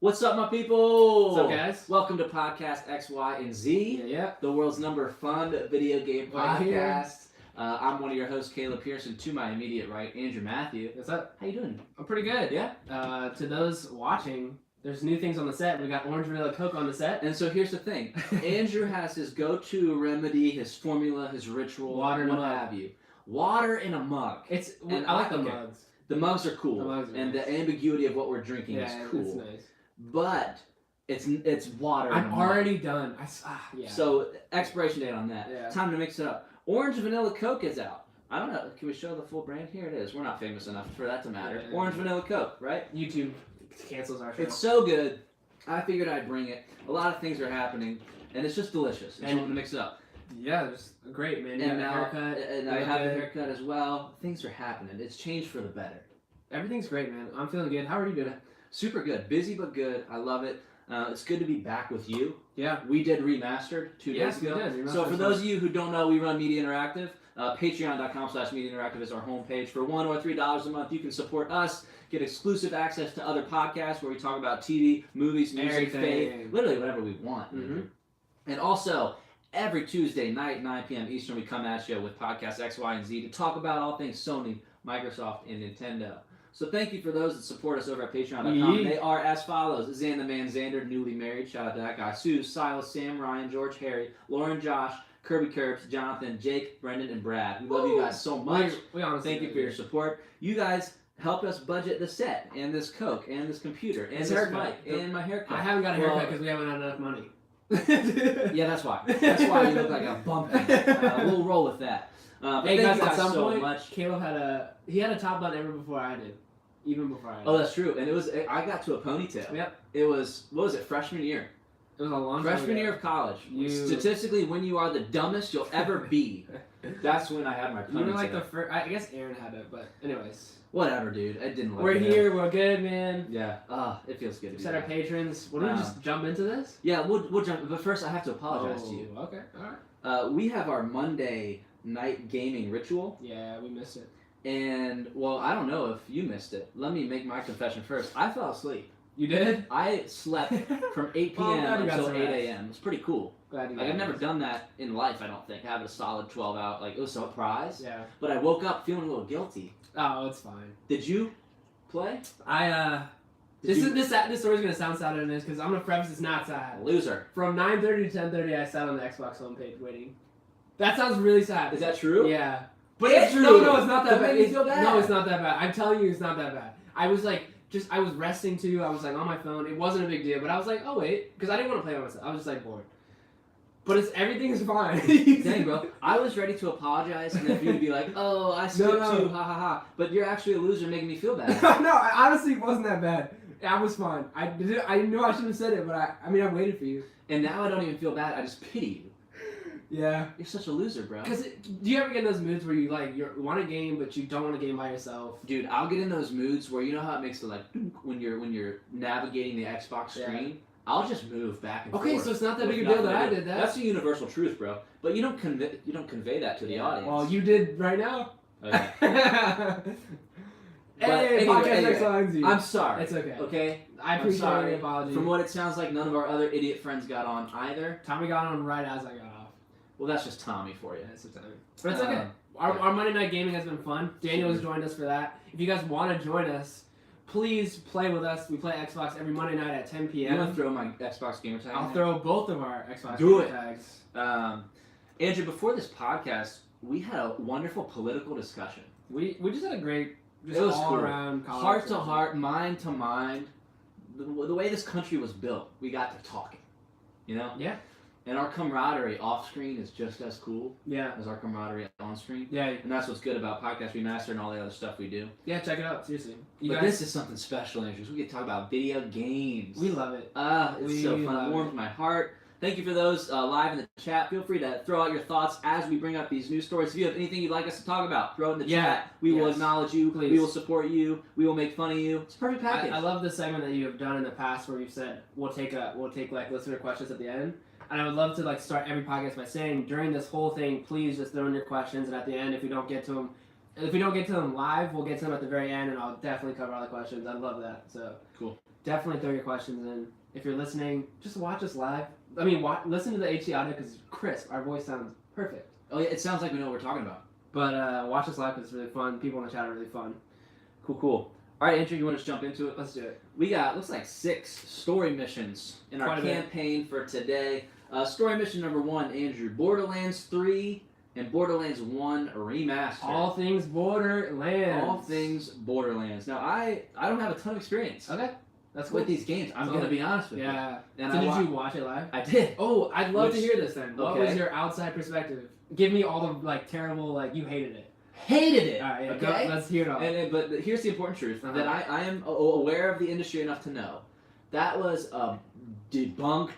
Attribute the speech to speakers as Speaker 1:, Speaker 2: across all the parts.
Speaker 1: What's up, my people?
Speaker 2: What's up, guys?
Speaker 1: Welcome to Podcast X, Y, and Z,
Speaker 2: Yeah.
Speaker 1: the world's number fun video game
Speaker 2: Right here.
Speaker 1: podcast. I'm one of your hosts, Caleb Pearson. To my immediate right, Andrew Matthew.
Speaker 2: What's up?
Speaker 1: How you doing?
Speaker 2: I'm pretty good.
Speaker 1: Yeah?
Speaker 2: To those watching, there's new things on the set. We got orange vanilla Coke on the set.
Speaker 1: And so here's the thing. Andrew has his go-to remedy, his formula, his ritual,
Speaker 2: Water in a
Speaker 1: what
Speaker 2: mug.
Speaker 1: have you. Water in a mug.
Speaker 2: I like the mugs.
Speaker 1: The mugs are cool.
Speaker 2: The mugs are
Speaker 1: and
Speaker 2: nice.
Speaker 1: the ambiguity of what we're drinking is cool.
Speaker 2: It's nice.
Speaker 1: But it's water in a
Speaker 2: I'm
Speaker 1: mug.
Speaker 2: already done. Yeah.
Speaker 1: So, expiration date on that.
Speaker 2: Yeah.
Speaker 1: Time to mix it up. Orange vanilla Coke is out. I don't know. Can we show the full brand? Here it is. We're not famous enough for that to matter.
Speaker 2: Yeah.
Speaker 1: Orange vanilla Coke, right?
Speaker 2: YouTube cancels our show.
Speaker 1: It's so good. I figured I'd bring it. A lot of things are happening, and it's just delicious. I just wanted to mix it up.
Speaker 2: Yeah, just great, man. You
Speaker 1: And
Speaker 2: got
Speaker 1: now,
Speaker 2: a haircut.
Speaker 1: and I have a haircut as well. Things are happening. It's changed for the better.
Speaker 2: Everything's great, man. I'm feeling good. How are you doing?
Speaker 1: Super good. Busy but good. I love it. It's good to be back with you.
Speaker 2: Yeah.
Speaker 1: We did Remastered 2 days ago.
Speaker 2: We did.
Speaker 1: So for those of you who don't know, we run Media Interactive. Patreon.com/Media Interactive is our homepage. For $1 or $3 a month, you can support us, get exclusive access to other podcasts where we talk about TV, movies, music, faith, literally whatever we want.
Speaker 2: Mm-hmm.
Speaker 1: And also, every Tuesday night, 9 p.m. Eastern, we come at you with Podcasts X, Y, and Z to talk about all things Sony, Microsoft, and Nintendo. So thank you for those that support us over at Patreon.com.
Speaker 2: Yeah.
Speaker 1: They are as follows: Zan the Man Xander, newly married, shout out to that guy. Sue, Silas, Sam, Ryan, George, Harry, Lauren, Josh, Kirby Curbs, Jonathan, Jake, Brendan, and Brad. We love you guys so much.
Speaker 2: We honestly
Speaker 1: Thank you for your support. You guys helped us budget the set, and this Coke, and this computer, and this mic, and my haircut.
Speaker 2: I haven't got a haircut because we haven't had enough money.
Speaker 1: Yeah, that's why. That's why you look like a bumpkin. We'll roll with that. But
Speaker 2: Hey
Speaker 1: thank
Speaker 2: guys,
Speaker 1: you
Speaker 2: at some
Speaker 1: so
Speaker 2: point,
Speaker 1: much.
Speaker 2: Caleb had a top button ever before I did. Even before I did.
Speaker 1: Oh, that's true. And I got to a ponytail.
Speaker 2: Yep.
Speaker 1: It was, what was it, freshman year?
Speaker 2: It was a long time
Speaker 1: Freshman
Speaker 2: ago.
Speaker 1: year of college.
Speaker 2: You-
Speaker 1: Statistically, when you are the dumbest you'll ever be, that's when I had my ponytail.
Speaker 2: You were like the first. I guess Aaron had it, but anyways.
Speaker 1: Whatever, dude. It didn't look
Speaker 2: We're
Speaker 1: good.
Speaker 2: here. We're good, man.
Speaker 1: Yeah. It feels good to
Speaker 2: We
Speaker 1: be
Speaker 2: said our
Speaker 1: back.
Speaker 2: patrons. What do we just jump into this?
Speaker 1: Yeah, we'll jump. But first, I have to apologize to you.
Speaker 2: Okay. All right.
Speaker 1: We have our Monday night gaming ritual.
Speaker 2: Yeah, we missed it.
Speaker 1: And, well, I don't know if you missed it. Let me make my confession first. I fell asleep.
Speaker 2: You did?
Speaker 1: I slept from 8
Speaker 2: Well, I'm
Speaker 1: p.m.
Speaker 2: glad you got
Speaker 1: until
Speaker 2: some
Speaker 1: 8
Speaker 2: rest.
Speaker 1: a.m. It was pretty cool.
Speaker 2: Glad you
Speaker 1: Like,
Speaker 2: got
Speaker 1: I've never
Speaker 2: it.
Speaker 1: done that in life, I don't think. Having a solid 12 out. Like, it was a surprise.
Speaker 2: Yeah.
Speaker 1: But I woke up feeling a little guilty.
Speaker 2: Oh, it's fine.
Speaker 1: Did you play?
Speaker 2: This story's gonna sound sadder than this because I'm gonna preface it's not sad.
Speaker 1: Loser.
Speaker 2: From 9:30 to 10:30, I sat on the Xbox homepage waiting. That sounds really sad.
Speaker 1: Is that true?
Speaker 2: Yeah. But
Speaker 1: It's true.
Speaker 2: No, it's not that
Speaker 1: Don't
Speaker 2: bad.
Speaker 1: make me feel bad.
Speaker 2: No, it's not that bad. I'm telling you, it's not that bad. I was like, I was resting too. I was like on my phone. It wasn't a big deal, but I was like, oh wait, because I didn't want to play by myself. I was just like bored. But everything is fine.
Speaker 1: Dang, bro. I was ready to apologize and then for you to be like, oh, I skipped
Speaker 2: No.
Speaker 1: too, ha ha ha. But you're actually a loser making me feel bad.
Speaker 2: No, I honestly wasn't that bad. I was fine. I knew I shouldn't have said it, but I mean, I waited for you.
Speaker 1: And now I don't even feel bad. I just pity you.
Speaker 2: Yeah.
Speaker 1: You're such a loser, bro.
Speaker 2: Because do you ever get in those moods where you you want a game but you don't want to game by yourself?
Speaker 1: Dude, I'll get in those moods where you know how it makes the like when you're navigating the Xbox screen.
Speaker 2: Yeah.
Speaker 1: I'll just move back and
Speaker 2: Okay,
Speaker 1: forth.
Speaker 2: so it's not that
Speaker 1: with
Speaker 2: big a deal
Speaker 1: nothing
Speaker 2: that I
Speaker 1: to do.
Speaker 2: did that.
Speaker 1: That's the universal truth, bro. But you don't convey that to the audience.
Speaker 2: Well, you did right now.
Speaker 1: Okay.
Speaker 2: Hey,
Speaker 1: anyway,
Speaker 2: podcast next lines you.
Speaker 1: I'm sorry.
Speaker 2: It's okay.
Speaker 1: Okay.
Speaker 2: I
Speaker 1: I'm
Speaker 2: appreciate
Speaker 1: sorry.
Speaker 2: your apology.
Speaker 1: From what it sounds like, none of our other idiot friends got on either.
Speaker 2: Tommy got on right as I got off.
Speaker 1: Well, that's just Tommy for you.
Speaker 2: Yeah, it's a time. But it's okay.
Speaker 1: yeah.
Speaker 2: Our Monday night gaming has been fun. Daniel has joined us for that. If you guys want to join us, please play with us. We play Xbox every Monday night at 10
Speaker 1: You want to
Speaker 2: p.m.
Speaker 1: throw my Xbox gamer tag?
Speaker 2: I'll
Speaker 1: in
Speaker 2: throw both of our Xbox
Speaker 1: Do
Speaker 2: gamer
Speaker 1: it.
Speaker 2: tags.
Speaker 1: there? Andrew, before this podcast, we had a wonderful political discussion.
Speaker 2: We just had a great, just
Speaker 1: It was
Speaker 2: all
Speaker 1: cool.
Speaker 2: around
Speaker 1: Heart to heart, mind to mind. The way this country was built, we got to talking. You know?
Speaker 2: Yeah.
Speaker 1: And our camaraderie off screen is just as cool
Speaker 2: Yeah.
Speaker 1: as our camaraderie on screen.
Speaker 2: Yeah.
Speaker 1: And that's what's good about Podcast Remaster and all the other stuff we do.
Speaker 2: Yeah. Check it out. Seriously.
Speaker 1: But this is something special, Andrew. We get to talk about video games.
Speaker 2: We love it.
Speaker 1: It's
Speaker 2: We
Speaker 1: so fun.
Speaker 2: love
Speaker 1: It warms my heart. Thank you for those live in the chat. Feel free to throw out your thoughts as we bring up these news stories. If you have anything you'd like us to talk about, throw it in the chat. We will acknowledge you.
Speaker 2: Please.
Speaker 1: We will support you. We will make fun of you. It's a perfect package.
Speaker 2: I love the segment that you have done in the past where you've said we'll take like listener questions at the end. And I would love to start every podcast by saying during this whole thing, please just throw in your questions, and at the end, if we don't get to them live, we'll get to them at the very end, and I'll definitely cover all the questions. I love that. So
Speaker 1: cool.
Speaker 2: definitely throw your questions in. If you're listening, just watch us live. Listen to the HD audio because it's crisp. Our voice sounds perfect.
Speaker 1: Oh yeah, it sounds like we know what we're talking about.
Speaker 2: But watch us live because it's really fun. People in the chat are really fun.
Speaker 1: Cool. All right, Andrew, you want to just jump into it?
Speaker 2: Let's do it.
Speaker 1: We got, looks like 6 story missions in our campaign for today. Story mission number 1, Andrew, Borderlands 3 and Borderlands 1 Remastered.
Speaker 2: All things Borderlands.
Speaker 1: All things Borderlands. Now, I don't have a ton of experience.
Speaker 2: Okay. That's cool.
Speaker 1: With these games. I'm going to be honest with you.
Speaker 2: Yeah.
Speaker 1: And
Speaker 2: So did you watch it live?
Speaker 1: I did.
Speaker 2: Oh, I'd love to hear this then. What
Speaker 1: Okay.
Speaker 2: was your outside perspective? Give me all the terrible, you hated it.
Speaker 1: Hated it.
Speaker 2: All right, yeah,
Speaker 1: okay?
Speaker 2: let's hear it all.
Speaker 1: But here's the important truth,
Speaker 2: Uh-huh.
Speaker 1: that I am aware of the industry enough to know that was a debunked,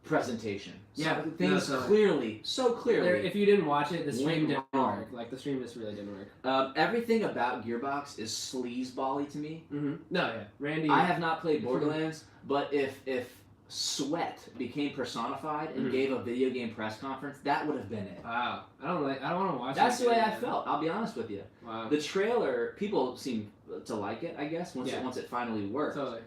Speaker 1: presentation.
Speaker 2: Yeah,
Speaker 1: So things clearly.
Speaker 2: If you didn't watch it, the stream
Speaker 1: went
Speaker 2: didn't
Speaker 1: wrong.
Speaker 2: work. The stream just really didn't work.
Speaker 1: Everything about Gearbox is sleazebally to me.
Speaker 2: Mm-hmm. No, yeah, Randy.
Speaker 1: I have not played Borderlands, but if Sweat became personified and gave a video game press conference, that would have been it.
Speaker 2: Wow, I don't want to watch.
Speaker 1: That's the way I felt. I'll be honest with you.
Speaker 2: Wow.
Speaker 1: The trailer, people seem to like it, I guess, once it finally works.
Speaker 2: Totally.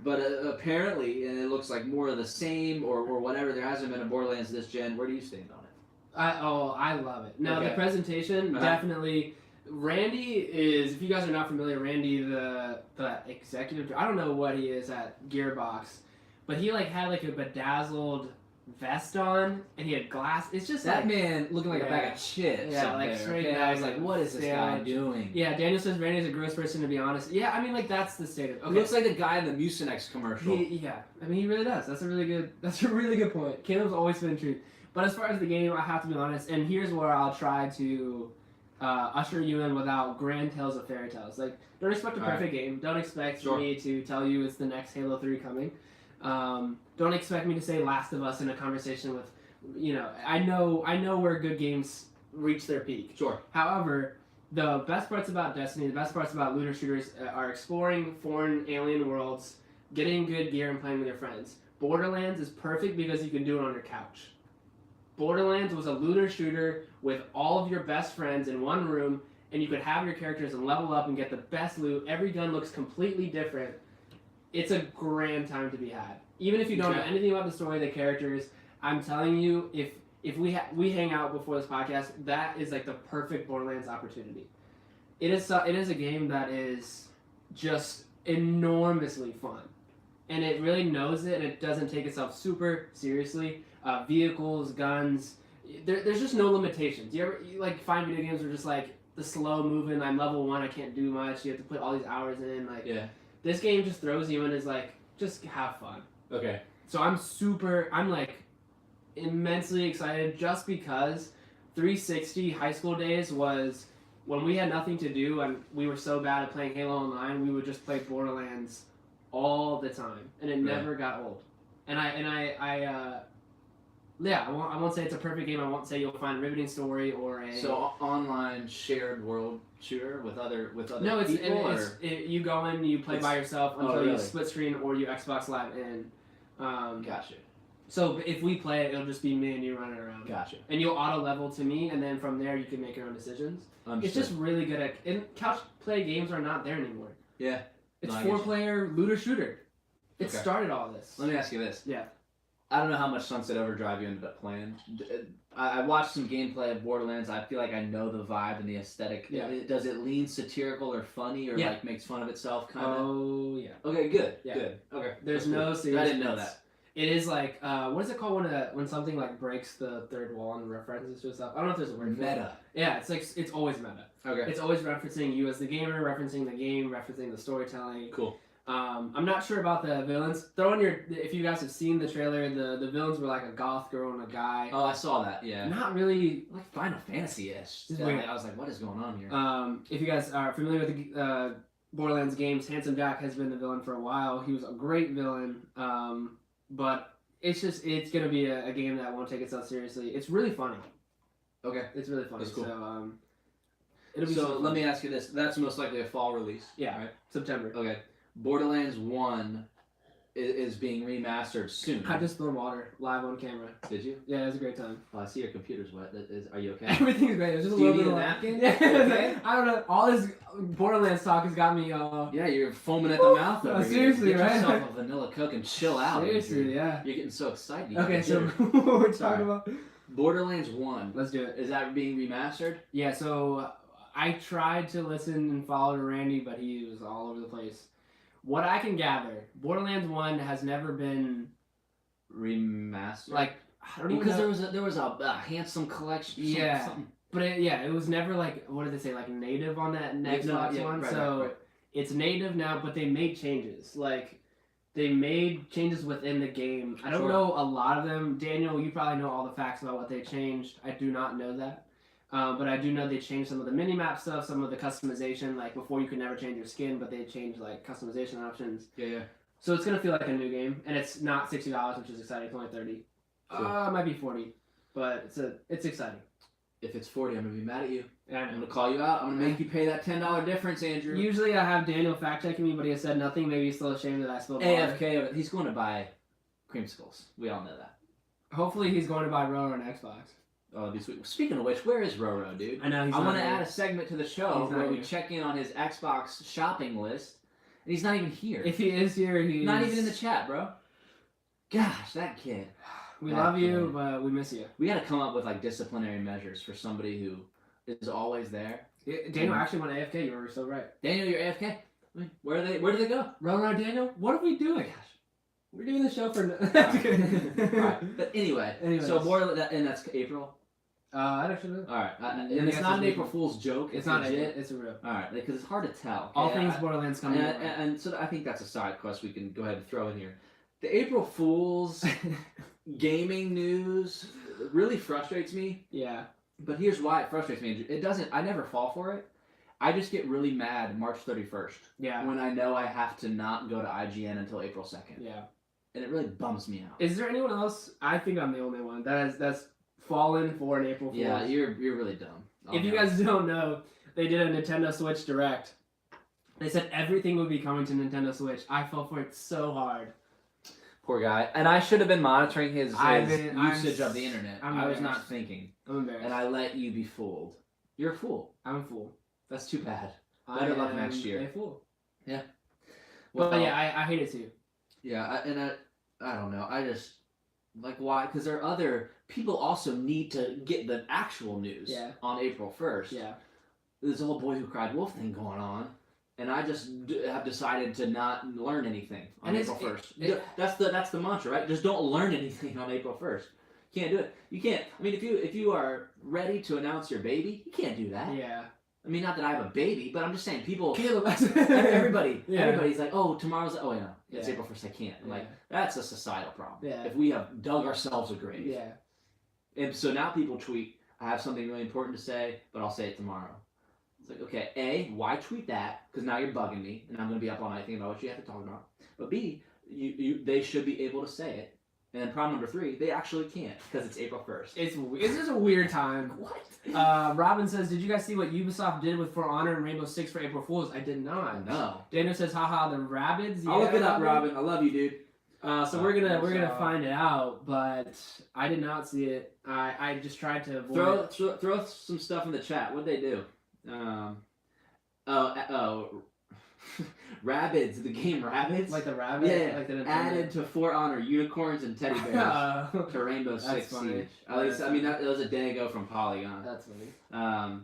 Speaker 1: But apparently, and it looks like more of the same or whatever. There hasn't been a Borderlands this gen. Where do you stand on it?
Speaker 2: I love it. Now
Speaker 1: Okay.
Speaker 2: the presentation definitely. Randy is, if you guys are not familiar, Randy the executive. I don't know what he is at Gearbox, but he had a bedazzled vest on and he had glass. It's just
Speaker 1: that man looking like a bag of chips.
Speaker 2: Yeah,
Speaker 1: up there,
Speaker 2: straight.
Speaker 1: okay? I was like, what is this guy doing?
Speaker 2: Yeah, Daniel says Randy's a gross person, to be honest. Yeah, that's the state of it. Okay.
Speaker 1: He looks like the guy in the Mucinex commercial.
Speaker 2: He really does. That's a really good point. Caleb's always been true. But as far as the game, I have to be honest, and here's where I'll try to usher you in without grand tales of fairy tales. Don't expect a perfect game. Don't expect me to tell you it's the next Halo 3 coming. Don't expect me to say Last of Us in a conversation with, I know where good games reach their peak.
Speaker 1: Sure.
Speaker 2: However, the best parts about Destiny, the best parts about looter shooters are exploring foreign alien worlds, getting good gear, and playing with your friends. Borderlands is perfect because you can do it on your couch. Borderlands was a looter shooter with all of your best friends in one room, and you could have your characters and level up and get the best loot. Every gun looks completely different. It's a grand time to be had. Even if you don't know anything about the story, the characters, I'm telling you, if we hang out before this podcast, that is the perfect Borderlands opportunity. It is a game that is just enormously fun, and it really knows it, and it doesn't take itself super seriously. Vehicles, guns, there's just no limitations. You find video games where just the slow moving, I'm level 1, I can't do much, you have to put all these hours in, This game just throws you in as just have fun.
Speaker 1: Okay.
Speaker 2: So I'm immensely excited just because 360 high school days was when we had nothing to do and we were so bad at playing Halo Online, we would just play Borderlands all the time, and it never got old. I won't say it's a perfect game. I won't say you'll find a riveting story or a
Speaker 1: online shared world shooter with other
Speaker 2: no.
Speaker 1: people.
Speaker 2: You go in, you play by yourself until you split screen or you Xbox Live in.
Speaker 1: Gotcha.
Speaker 2: So if we play it, it'll just be me and you running around.
Speaker 1: Gotcha.
Speaker 2: And you'll auto level to me, and then from there you can make your own decisions.
Speaker 1: Understood.
Speaker 2: It's just really good at. And couch play games are not there anymore.
Speaker 1: Yeah.
Speaker 2: It's 4-player looter shooter. It
Speaker 1: Okay.
Speaker 2: started all this.
Speaker 1: Let me ask you this.
Speaker 2: Yeah.
Speaker 1: I don't know how much Sunset Overdrive you ended up playing. I watched some gameplay of Borderlands. I feel like I know the vibe and the aesthetic.
Speaker 2: Yeah.
Speaker 1: Does it lean satirical or funny or makes fun of itself kind of?
Speaker 2: Oh yeah.
Speaker 1: Okay, good.
Speaker 2: Yeah.
Speaker 1: Good. Okay.
Speaker 2: There's
Speaker 1: That's
Speaker 2: no
Speaker 1: cool.
Speaker 2: seriousness.
Speaker 1: I didn't know that.
Speaker 2: It is what is it called when something breaks the third wall and references to itself? I don't know if there's a word for it.
Speaker 1: Meta.
Speaker 2: Yeah, it's always meta.
Speaker 1: Okay.
Speaker 2: It's always referencing you as the gamer, referencing the game, referencing the storytelling.
Speaker 1: Cool.
Speaker 2: I'm not sure about the villains. If you guys have seen the trailer, the villains were a goth girl and a guy.
Speaker 1: Oh, I saw that. Yeah.
Speaker 2: Not really.
Speaker 1: Like Final Fantasy-ish.
Speaker 2: It's
Speaker 1: I
Speaker 2: weird.
Speaker 1: was like, what is going on here?
Speaker 2: If you guys are familiar with the Borderlands games, Handsome Jack has been the villain for a while. He was a great villain, but it's gonna be a game that won't take itself seriously. It's really funny.
Speaker 1: Okay.
Speaker 2: It's really funny.
Speaker 1: That's cool.
Speaker 2: So it'll be
Speaker 1: So let me ask you this. That's most likely a fall release.
Speaker 2: Yeah.
Speaker 1: Right?
Speaker 2: September.
Speaker 1: Okay. Borderlands 1 is being remastered soon.
Speaker 2: I just spilled water live on camera.
Speaker 1: Did you?
Speaker 2: Yeah, it was a great time.
Speaker 1: Oh, I see your computer's wet. Are you okay?
Speaker 2: Everything's great. It was just
Speaker 1: Do
Speaker 2: a
Speaker 1: you
Speaker 2: little
Speaker 1: need
Speaker 2: bit
Speaker 1: a
Speaker 2: of
Speaker 1: napkin?
Speaker 2: Yeah,
Speaker 1: Okay.
Speaker 2: I don't know. All this Borderlands talk has got me.
Speaker 1: Yeah, you're foaming at the mouth over here.
Speaker 2: Seriously,
Speaker 1: Get
Speaker 2: right?
Speaker 1: yourself a vanilla Coke and chill out.
Speaker 2: Seriously, yeah.
Speaker 1: You're getting so excited.
Speaker 2: Okay, so what we're talking about?
Speaker 1: Borderlands 1.
Speaker 2: Let's do it.
Speaker 1: Is that being remastered?
Speaker 2: Yeah, so I tried to listen and follow to Randy, but he was all over the place. What I can gather, Borderlands 1 has never been
Speaker 1: Remastered?
Speaker 2: like I don't even
Speaker 1: because
Speaker 2: know.
Speaker 1: there was a handsome collection.
Speaker 2: Yeah.
Speaker 1: Something.
Speaker 2: But it was never like, what did they say, like native on that Xbox One. So it's native now, but they made changes. Like they made changes within the game. I don't know a lot of them. Daniel, you probably know all the facts about what they changed. I do not know that. But I do know they changed some of the mini-map stuff, some of the customization. Like before you could never change your skin, but they changed like customization options.
Speaker 1: Yeah.
Speaker 2: So it's gonna feel like a new game, and it's not $60, which is exciting. It's only $30.
Speaker 1: Cool.
Speaker 2: It might be $40, but it's exciting.
Speaker 1: If it's 40, I'm gonna be mad at you.
Speaker 2: Yeah, I know.
Speaker 1: I'm gonna call you out. I'm gonna make you pay that $10 difference, Andrew.
Speaker 2: Usually I have Daniel fact checking me, but he has said nothing. Maybe he's still ashamed that I spilled water.
Speaker 1: AFK. He's going to buy creamsicles. We all know that.
Speaker 2: Hopefully he's going to buy Row on Xbox.
Speaker 1: Oh, that'd be sweet. Speaking of which, where is Roro, dude?
Speaker 2: I know he's.
Speaker 1: I want to
Speaker 2: here.
Speaker 1: add a segment to the show
Speaker 2: He's not
Speaker 1: where we
Speaker 2: here.
Speaker 1: check in on his Xbox shopping list, and he's not even here.
Speaker 2: If he is here, he's
Speaker 1: Not even in the chat, bro. Gosh, that kid.
Speaker 2: We
Speaker 1: That
Speaker 2: love you,
Speaker 1: kid.
Speaker 2: but we miss you.
Speaker 1: We got to come up with like disciplinary measures for somebody who is always there.
Speaker 2: Daniel actually went AFK. You were so right.
Speaker 1: Daniel, you're AFK. Where do they go?
Speaker 2: Row, Daniel, what are we doing?
Speaker 1: Gosh.
Speaker 2: We're doing the show for.
Speaker 1: Alright, but anyway,
Speaker 2: Anyways.
Speaker 1: so Borderlands, and that's April.
Speaker 2: I don't actually know.
Speaker 1: All right,
Speaker 2: And
Speaker 1: and it's
Speaker 2: the
Speaker 1: not an
Speaker 2: answer's
Speaker 1: April Fool's joke.
Speaker 2: It's not
Speaker 1: legit.
Speaker 2: It's a real.
Speaker 1: All right, because it's hard to tell.
Speaker 2: All
Speaker 1: okay?
Speaker 2: things Borderlands coming.
Speaker 1: And so I think that's a side quest we can go ahead and throw in here. The April Fool's gaming news really frustrates me.
Speaker 2: Yeah.
Speaker 1: But here's why it frustrates me. It doesn't. I never fall for it. I just get really mad March 31st
Speaker 2: Yeah.
Speaker 1: when I know I have to not go to IGN until April 2nd.
Speaker 2: Yeah.
Speaker 1: And it really bums me out.
Speaker 2: Is there anyone else? I think I'm the only one that's fallen for an April Fool's.
Speaker 1: Yeah, you're really dumb.
Speaker 2: If you guys don't know, they did a Nintendo Switch Direct. They said everything would be coming to Nintendo Switch. I fell for it so hard.
Speaker 1: Poor guy. And I should have been monitoring his usage
Speaker 2: I'm-
Speaker 1: of the internet.
Speaker 2: I'm
Speaker 1: I was not
Speaker 2: embarrassed.
Speaker 1: thinking.
Speaker 2: I'm embarrassed.
Speaker 1: And I let you be fooled. You're a fool.
Speaker 2: I'm a fool.
Speaker 1: That's too bad.
Speaker 2: I
Speaker 1: Better luck
Speaker 2: am
Speaker 1: next year.
Speaker 2: a fool.
Speaker 1: Well,
Speaker 2: But yeah, I hate it too.
Speaker 1: Yeah, I don't know. I just like why? Because there are other people also need to get the actual news on April 1st.
Speaker 2: Yeah.
Speaker 1: There's a whole Boy Who Cried Wolf thing going on, and I just have decided to not learn anything on
Speaker 2: And
Speaker 1: April 1st. That's the mantra, right? Just don't learn anything on April 1st. You can't do it. You can't. I mean, if you are ready to announce your baby, you can't do that.
Speaker 2: Yeah.
Speaker 1: I mean, not that I have a baby, but I'm just saying people.
Speaker 2: Caleb.
Speaker 1: Everybody's like, oh, tomorr's. Oh, yeah, it's
Speaker 2: Yeah.
Speaker 1: April 1st. I can't. I'm
Speaker 2: Yeah.
Speaker 1: like, that's a societal problem.
Speaker 2: Yeah.
Speaker 1: If we have dug ourselves a grave.
Speaker 2: Yeah.
Speaker 1: And so now people tweet, I have something really important to say, but I'll say it tomorrow. It's like, okay, A, why tweet that? Because now you're bugging me, and I'm going to be up all night thinking about what you have to talk about. But B, they should be able to say it. And then problem number 3, they actually can't because it's April 1st.
Speaker 2: It's just a weird time.
Speaker 1: What?
Speaker 2: Robin says, did you guys see what Ubisoft did with For Honor and Rainbow Six for April Fools? I did not.
Speaker 1: No.
Speaker 2: Daniel says, haha, the Rabbids.
Speaker 1: I'll look it up, Robin. I love you, dude.
Speaker 2: So we're gonna find it out, but I did not see it. I just tried to avoid.
Speaker 1: Throw some stuff in the chat. What'd they do? Rabbids, the game Rabbids.
Speaker 2: Like the Rabbids?
Speaker 1: Yeah,
Speaker 2: like the
Speaker 1: added to For Honor unicorns and teddy bears to Rainbow Six
Speaker 2: funny.
Speaker 1: Siege. At least, I mean, that was a day ago from Polygon.
Speaker 2: That's funny.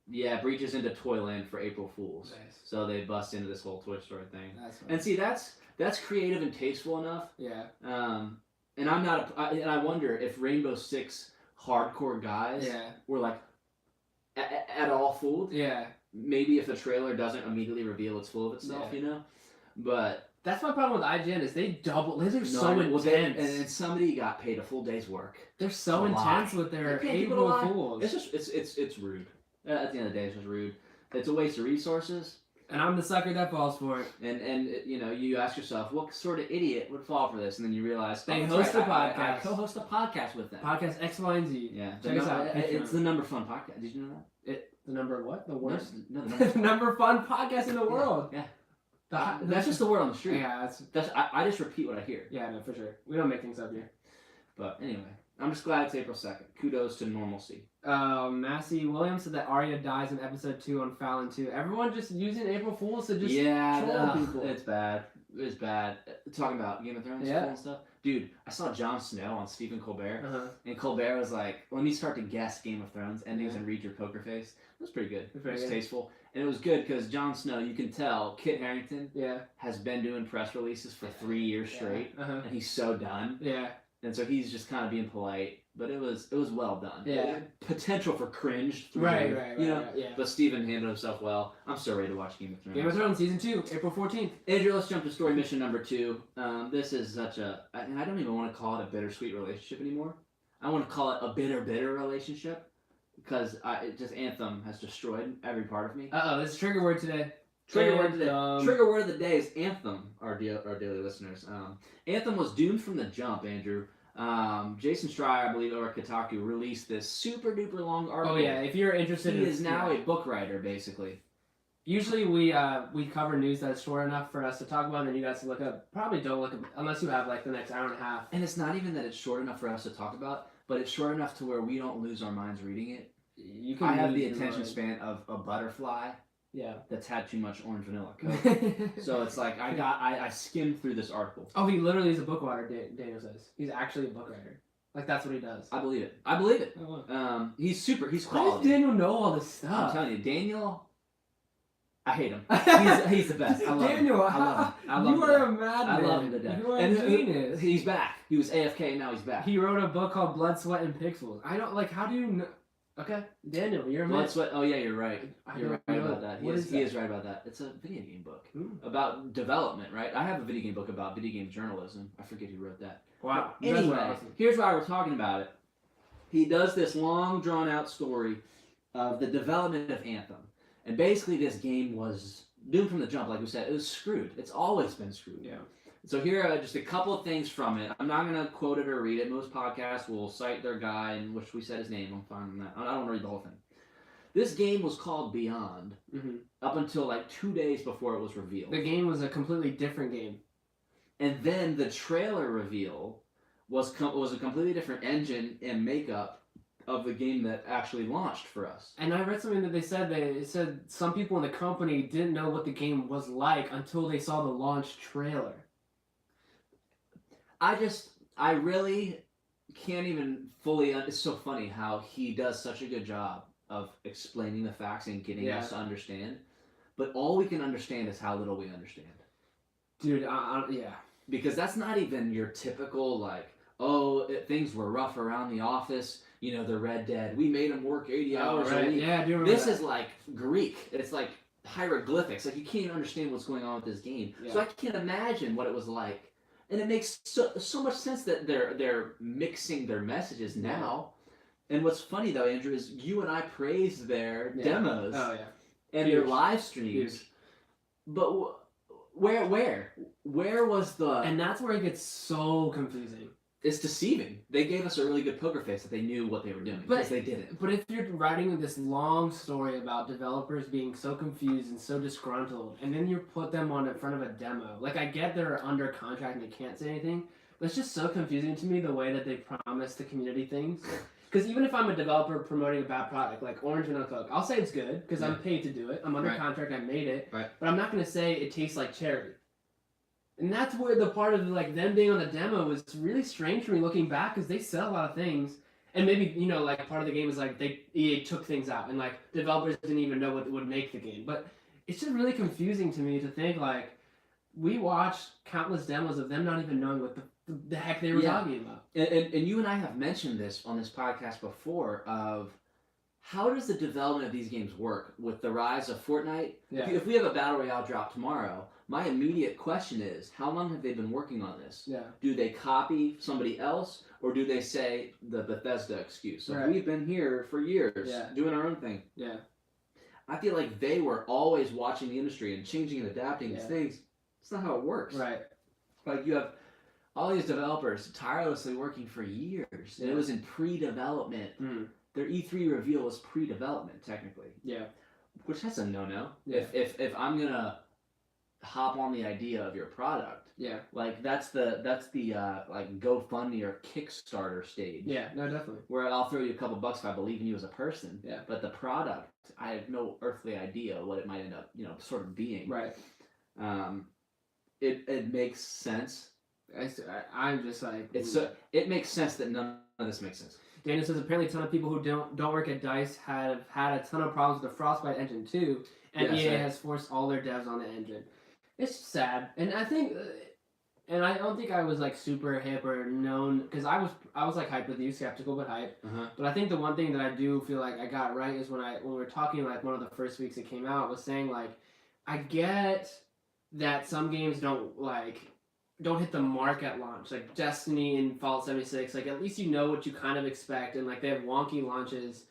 Speaker 1: Yeah, breaches into Toyland for April Fools.
Speaker 2: Nice.
Speaker 1: So they bust into this whole Toy Story thing.
Speaker 2: That's funny.
Speaker 1: And see, that's creative and tasteful enough.
Speaker 2: Yeah.
Speaker 1: And I'm not, and I wonder if Rainbow Six hardcore guys were like at all fooled.
Speaker 2: Yeah.
Speaker 1: Maybe if the trailer doesn't immediately reveal it's full of itself, you know. But
Speaker 2: that's my problem with IGN is they double. They're so intense.
Speaker 1: And somebody got paid a full day's work.
Speaker 2: They're so intense with their April Fools.
Speaker 1: It's just it's rude. At the end of the day, it's just rude. It's a waste of resources.
Speaker 2: And I'm the sucker that falls for it.
Speaker 1: And you know, you ask yourself, what sort of idiot would fall for this? And then you realize
Speaker 2: they host a podcast.
Speaker 1: I co-host a podcast with them.
Speaker 2: Podcast X, Y, and Z.
Speaker 1: Yeah,
Speaker 2: check us out.
Speaker 1: It's the number fun podcast. Did you know that?
Speaker 2: The number what? The worst?
Speaker 1: No,
Speaker 2: the number fun podcast in the world.
Speaker 1: Yeah. That's just the word on the street.
Speaker 2: Yeah,
Speaker 1: I just repeat what I hear.
Speaker 2: Yeah, no, for sure. We don't make things up here.
Speaker 1: But anyway, I'm just glad it's April 2nd. Kudos to normalcy.
Speaker 2: Massey Williams said that Arya dies in episode 2 on Fallon 2. Everyone just using April Fools to just troll people.
Speaker 1: It's bad. It's bad. Talking about Game of Thrones and stuff. Dude, I saw Jon Snow on Stephen Colbert, and Colbert was like, when you start to guess Game of Thrones endings and read your poker face, it was pretty good. It was tasteful. And it was good because Jon Snow, you can tell, Kit Harington has been doing press releases for 3 years straight, and he's so done.
Speaker 2: Yeah.
Speaker 1: And so he's just kind of being polite, but it was well done.
Speaker 2: Yeah.
Speaker 1: Potential for cringe.
Speaker 2: Right. Yeah.
Speaker 1: But Steven handled himself well. I'm so ready to watch Game of Thrones.
Speaker 2: Game of Thrones Season 2, April 14th.
Speaker 1: Andrew, let's jump to story mission number 2. This is such and I don't even want to call it a bittersweet relationship anymore. I want to call it a bitter relationship because Anthem has destroyed every part of me.
Speaker 2: This is trigger word today.
Speaker 1: Trigger word of the day is Anthem, our daily listeners. Anthem was doomed from the jump, Andrew. Jason Schreier, I believe, over at Kotaku, released this super duper long article.
Speaker 2: Oh yeah, if you're interested,
Speaker 1: he is now a book writer, basically.
Speaker 2: Usually we cover news that's short enough for us to talk about, and then you guys can look up. Probably don't look up unless you have like the next hour and a half.
Speaker 1: And it's not even that it's short enough for us to talk about, but it's short enough to where we don't lose our minds reading it. I have the attention span of a butterfly. Yeah, that's had too much orange vanilla Coke. So it's like I skimmed through this article.
Speaker 2: Oh, he literally is a book writer. Daniel says he's actually a book writer. Like that's what he does.
Speaker 1: I believe it. Oh, wow. He's quality.
Speaker 2: Why does Daniel know all this stuff?
Speaker 1: I'm telling you, Daniel. I hate him. He's the best. I love
Speaker 2: Daniel,
Speaker 1: him. I love him.
Speaker 2: You are a madman.
Speaker 1: I love him to death.
Speaker 2: You are a genius.
Speaker 1: He's back. He was AFK and now he's back.
Speaker 2: He wrote a book called Blood, Sweat, and Pixels. I don't like. How do you know? Okay, Daniel, you're a
Speaker 1: Blood, Sweat. Oh yeah, you're right.
Speaker 2: You're
Speaker 1: right about that. He is right about that. It's a video game book about development, right? I have a video game book about video game journalism. I forget who wrote that.
Speaker 2: Wow.
Speaker 1: But anyway, here's why we're talking about it. He does this long, drawn-out story of the development of Anthem, and basically this game was doomed from the jump. Like we said, it was screwed. It's always been screwed.
Speaker 2: Yeah.
Speaker 1: So here are just a couple of things from it. I'm not going to quote it or read it. Most podcasts will cite their guy in which we said his name. I'm fine with that. I don't read the whole thing. This game was called Beyond up until like 2 days before it was revealed.
Speaker 2: The game was a completely different game.
Speaker 1: And then the trailer reveal was a completely different engine and makeup of the game that actually launched for us. And
Speaker 2: I read something that they said some people in the company didn't know what the game was like until they saw the launch trailer.
Speaker 1: I really can't even fully. It's so funny how he does such a good job of explaining the facts and getting us to understand. But all we can understand is how little we understand.
Speaker 2: Dude, yeah.
Speaker 1: Because that's not even your typical, like, things were rough around the office. You know, the Red Dead. We made them work 80 hours a week.
Speaker 2: Yeah, I do remember
Speaker 1: This is like Greek. It's like hieroglyphics. Like, you can't even understand what's going on with this game. Yeah. So I can't imagine what it was like. And it makes so much sense that they're mixing their messages now. And what's funny though, Andrew, is you and I praised their demos and their live streams. Huge. But where was the?
Speaker 2: And that's where it gets so confusing.
Speaker 1: It's deceiving. They gave us a really good poker face that they knew what they were doing because they didn't.
Speaker 2: But if you're writing this long story about developers being so confused and so disgruntled, and then you put them in front of a demo, like I get they're under contract and they can't say anything, but it's just so confusing to me the way that they promise the community things. Because even if I'm a developer promoting a bad product, like Orange Vanilla Coke, I'll say it's good because I'm paid to do it. I'm under contract, I made it. Right. But I'm not going to say it tastes like cherry. And that's where the part of like them being on the demo was really strange for me looking back because they sell a lot of things. And maybe, you know, like part of the game is like EA took things out and like developers didn't even know what would make the game. But it's just really confusing to me to think like we watched countless demos of them not even knowing what the heck they were talking about.
Speaker 1: And you and I have mentioned this on this podcast before of how does the development of these games work with the rise of Fortnite? Yeah. If we have a Battle Royale drop tomorrow, my immediate question is, how long have they been working on this? Yeah. Do they copy somebody else, or do they say the Bethesda excuse? So we've been here for years, doing our own thing. Yeah. I feel like they were always watching the industry and changing and adapting these things. It's not how it works. Right. Like you have all these developers tirelessly working for years, and it was in pre-development. Their E3 reveal was pre-development, technically. Yeah. Which that's a no-no. Yeah. If I'm gonna hop on the idea of your product.
Speaker 2: Yeah.
Speaker 1: Like that's the like GoFundMe or Kickstarter stage.
Speaker 2: Yeah. No, definitely.
Speaker 1: Where I'll throw you a couple bucks if I believe in you as a person.
Speaker 2: Yeah.
Speaker 1: But the product, I have no earthly idea what it might end up, sort of being.
Speaker 2: Right.
Speaker 1: It makes sense.
Speaker 2: I'm just like
Speaker 1: it makes sense that none of this makes sense.
Speaker 2: Daniel says apparently a ton of people who don't work at DICE have had a ton of problems with the Frostbite engine too, and EA has forced all their devs on the engine. It's sad, and I think, and I don't think I was like super hip or known because I was like hyped with you, skeptical but hyped. But I think the one thing that I do feel like I got right is when we were talking like one of the first weeks it came out was saying like I get that some games don't hit the mark at launch, like Destiny and Fallout 76. Like at least you know what you kind of expect, and like they have wonky launches.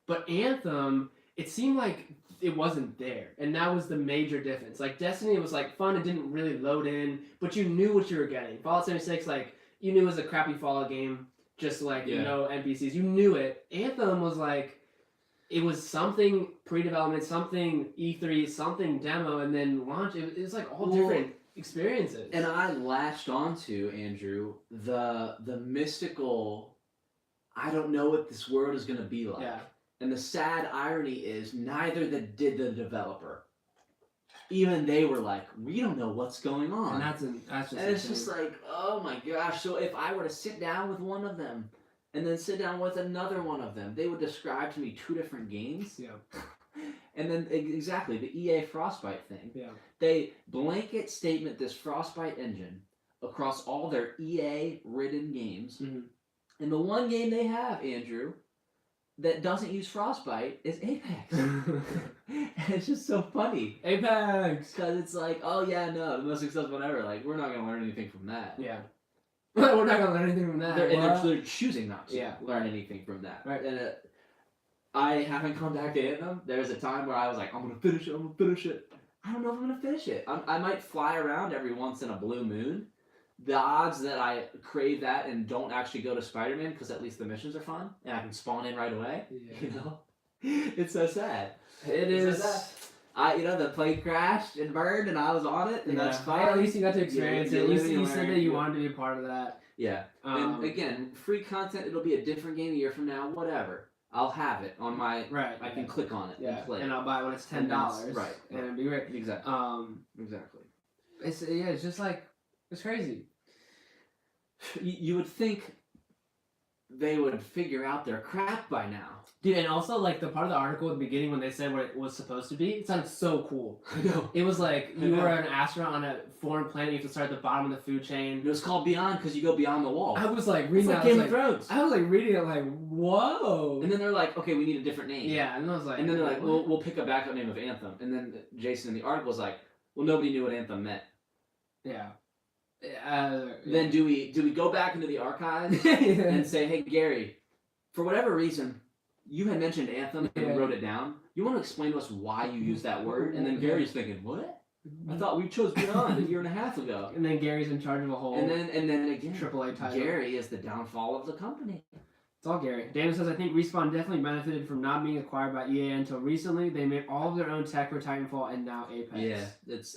Speaker 2: But Anthem, it seemed like it wasn't there, and that was the major difference. Like Destiny was like fun, it didn't really load in, but you knew what you were getting. Fallout 76, like you knew it was a crappy Fallout game, just like no NPCs. You knew it. Anthem was like it was something pre-development, something E3, something demo, and then launch. It was like all different experiences.
Speaker 1: And I latched onto, Andrew, the mystical, I don't know what this world is going to be like.
Speaker 2: Yeah.
Speaker 1: And the sad irony is neither did the developer. Even they were like, we don't know what's going on.
Speaker 2: And that's just
Speaker 1: and it's just like, oh my gosh. So if I were to sit down with one of them and then sit down with another one of them, they would describe to me two different games.
Speaker 2: Yeah.
Speaker 1: And then exactly the EA Frostbite thing.
Speaker 2: Yeah.
Speaker 1: They blanket statement this Frostbite engine across all their EA-ridden games.
Speaker 2: Mm-hmm.
Speaker 1: And the one game they have, Andrew, that doesn't use Frostbite is Apex. And it's just so funny.
Speaker 2: Apex!
Speaker 1: Because it's like, oh yeah, no, the most successful one ever. Like, we're not going to learn anything from that.
Speaker 2: Yeah. We're not going to learn anything from that.
Speaker 1: They're choosing not to learn anything from that.
Speaker 2: Right.
Speaker 1: And I haven't come back to Anthem. There was a time where I was like, I'm going to finish it. I don't know if I'm going to finish it. I might fly around every once in a blue moon. The odds that I crave that and don't actually go to Spider-Man because at least the missions are fun and I can spawn in right away, it's so sad.
Speaker 2: It is.
Speaker 1: So sad. The plane crashed and burned and I was on it and that's fine.
Speaker 2: At least you got to experience it. You said that you wanted to be a part of that.
Speaker 1: Yeah. And again, free content, it'll be a different game a year from now, whatever. I'll have it on my.
Speaker 2: Right.
Speaker 1: I can click on it and play.
Speaker 2: And I'll buy it when it's $10.
Speaker 1: Right.
Speaker 2: And it'd be great.
Speaker 1: Exactly. Exactly.
Speaker 2: It's just like it's crazy.
Speaker 1: You would think they would figure out their crap by now.
Speaker 2: Dude, and also like the part of the article at the beginning when they said what it was supposed to be, it sounded so cool.
Speaker 1: I know.
Speaker 2: It was like you were an astronaut on a foreign planet, you have to start at the bottom of the food chain.
Speaker 1: It was called Beyond because you go beyond the wall.
Speaker 2: I was like reading
Speaker 1: it. Game of Thrones.
Speaker 2: I was like reading it like, whoa.
Speaker 1: And then they're like, okay, we need a different name.
Speaker 2: Yeah, and I was like,
Speaker 1: and then they're like, we'll pick a backup name of Anthem. And then Jason in the article was like, well, nobody knew what Anthem meant.
Speaker 2: Yeah.
Speaker 1: Then do we go back into the archives and say, hey Gary, for whatever reason, you had mentioned Anthem and wrote it down. You want to explain to us why you used that word? And then Gary's thinking, what? I thought we chose Beyond a year and a half ago.
Speaker 2: And then Gary's in charge of a whole.
Speaker 1: And then again,
Speaker 2: AAA title.
Speaker 1: Gary is the downfall of the company.
Speaker 2: It's all Gary. Daniel says, I think Respawn definitely benefited from not being acquired by EA until recently. They made all of their own tech for Titanfall and now Apex.
Speaker 1: Yeah,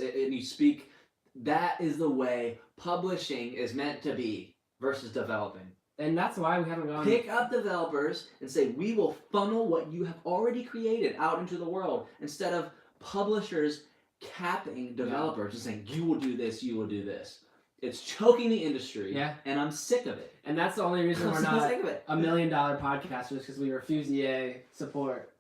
Speaker 1: and you speak. That is the way publishing is meant to be versus developing.
Speaker 2: And that's why we haven't gone...
Speaker 1: Pick up developers and say, we will funnel what you have already created out into the world instead of publishers capping developers and saying, you will do this, you will do this. It's choking the industry, and I'm sick of it.
Speaker 2: And that's the only reason we're not $1 million podcasters, because we refuse EA support.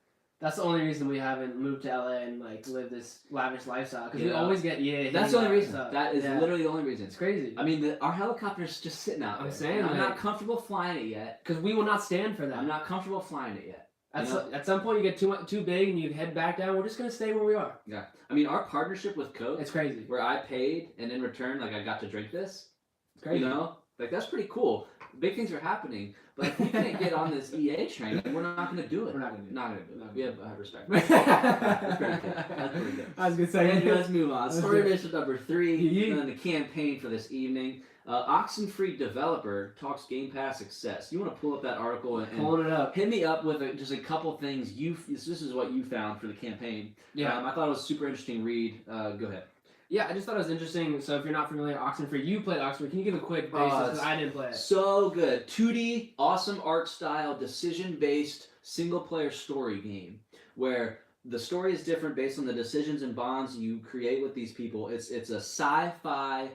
Speaker 2: That's the only reason we haven't moved to LA and like live this lavish lifestyle, because we always get EA.
Speaker 1: That's the only reason. That is literally the only reason.
Speaker 2: It's crazy.
Speaker 1: I mean, our helicopter's just sitting out there.
Speaker 2: I'm saying,
Speaker 1: I'm not comfortable flying it yet.
Speaker 2: Because we will not stand for that.
Speaker 1: I'm not comfortable flying it yet.
Speaker 2: At some point, you get too big and you head back down. We're just gonna stay where we are.
Speaker 1: Yeah. I mean, our partnership with Coke.
Speaker 2: It's crazy.
Speaker 1: Where I paid and in return, like I got to drink this.
Speaker 2: It's crazy.
Speaker 1: You know, like that's pretty cool. Big things are happening, but if we can't get on this EA train, we're not going to do it.
Speaker 2: We're not going to do it.
Speaker 1: Not going to do it. We have respect.
Speaker 2: That's
Speaker 1: pretty good. That's pretty good.
Speaker 2: I was going to say.
Speaker 1: Andrew, let's move on. Story mission number 3, and then the campaign for this evening. Oxenfree developer talks Game Pass success. You want to pull up that article and
Speaker 2: pulling it up.
Speaker 1: Hit me up with just a couple things. This is what you found for the campaign.
Speaker 2: Yeah.
Speaker 1: I thought it was a super interesting read. Go ahead.
Speaker 2: Yeah, I just thought it was interesting. So if you're not familiar, Oxenfree, you played Oxenfree. Can you give a quick basis? Because I didn't play it.
Speaker 1: So good. 2D, awesome art style, decision-based, single-player story game where the story is different based on the decisions and bonds you create with these people. It's a sci-fi,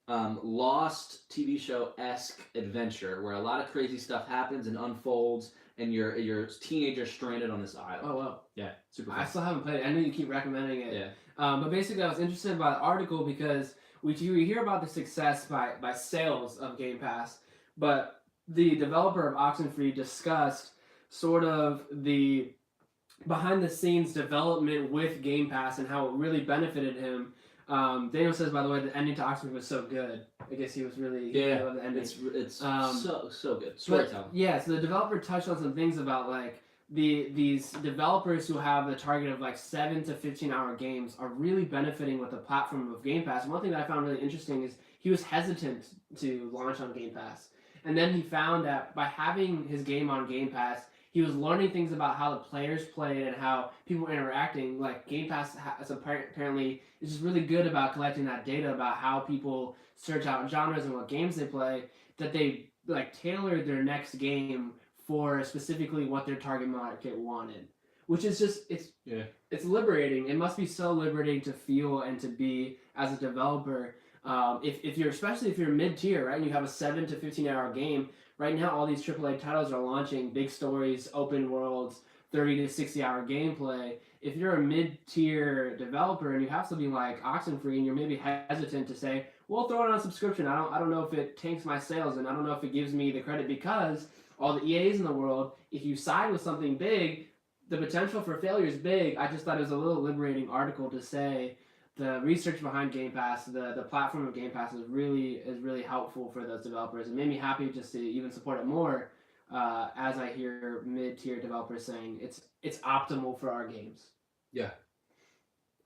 Speaker 1: Lost TV show-esque adventure where a lot of crazy stuff happens and unfolds, and you're teenager stranded on this island.
Speaker 2: Oh, wow.
Speaker 1: Yeah, super fun.
Speaker 2: I still haven't played it. I know you keep recommending it.
Speaker 1: Yeah.
Speaker 2: But basically, I was interested by the article because we hear about the success by sales of Game Pass, but the developer of Oxenfree discussed sort of the behind-the-scenes development with Game Pass and how it really benefited him. Daniel says, by the way, the ending to Oxenfree was so good. I guess he was really loved the ending.
Speaker 1: It's so good. Storytelling.
Speaker 2: Yeah, so the developer touched on some things about like these developers who have the target of like 7 to 15-hour games are really benefiting with the platform of Game Pass. One thing that I found really interesting is he was hesitant to launch on Game Pass. And then he found that by having his game on Game Pass, he was learning things about how the players played and how people were interacting. Like Game Pass apparently is just really good about collecting that data about how people search out genres and what games they play, that they like tailored their next game for specifically what their target market wanted. Which is just it's liberating. It must be so liberating to feel and to be as a developer. If you're especially if you're mid-tier, right, and you have a 7 to 15-hour game. Right now, all these AAA titles are launching big stories, open worlds, 30 to 60-hour gameplay. If you're a mid-tier developer and you have something like Oxenfree and you're maybe hesitant to say, "Well, throw it on a subscription. I don't know if it tanks my sales and I don't know if it gives me the credit," because all the EAs in the world, if you side with something big, the potential for failure is big. I just thought it was a little liberating article to say the research behind Game Pass, the platform of Game Pass is really helpful for those developers. It made me happy just to even support it more, as I hear mid-tier developers saying it's optimal for our games.
Speaker 1: Yeah,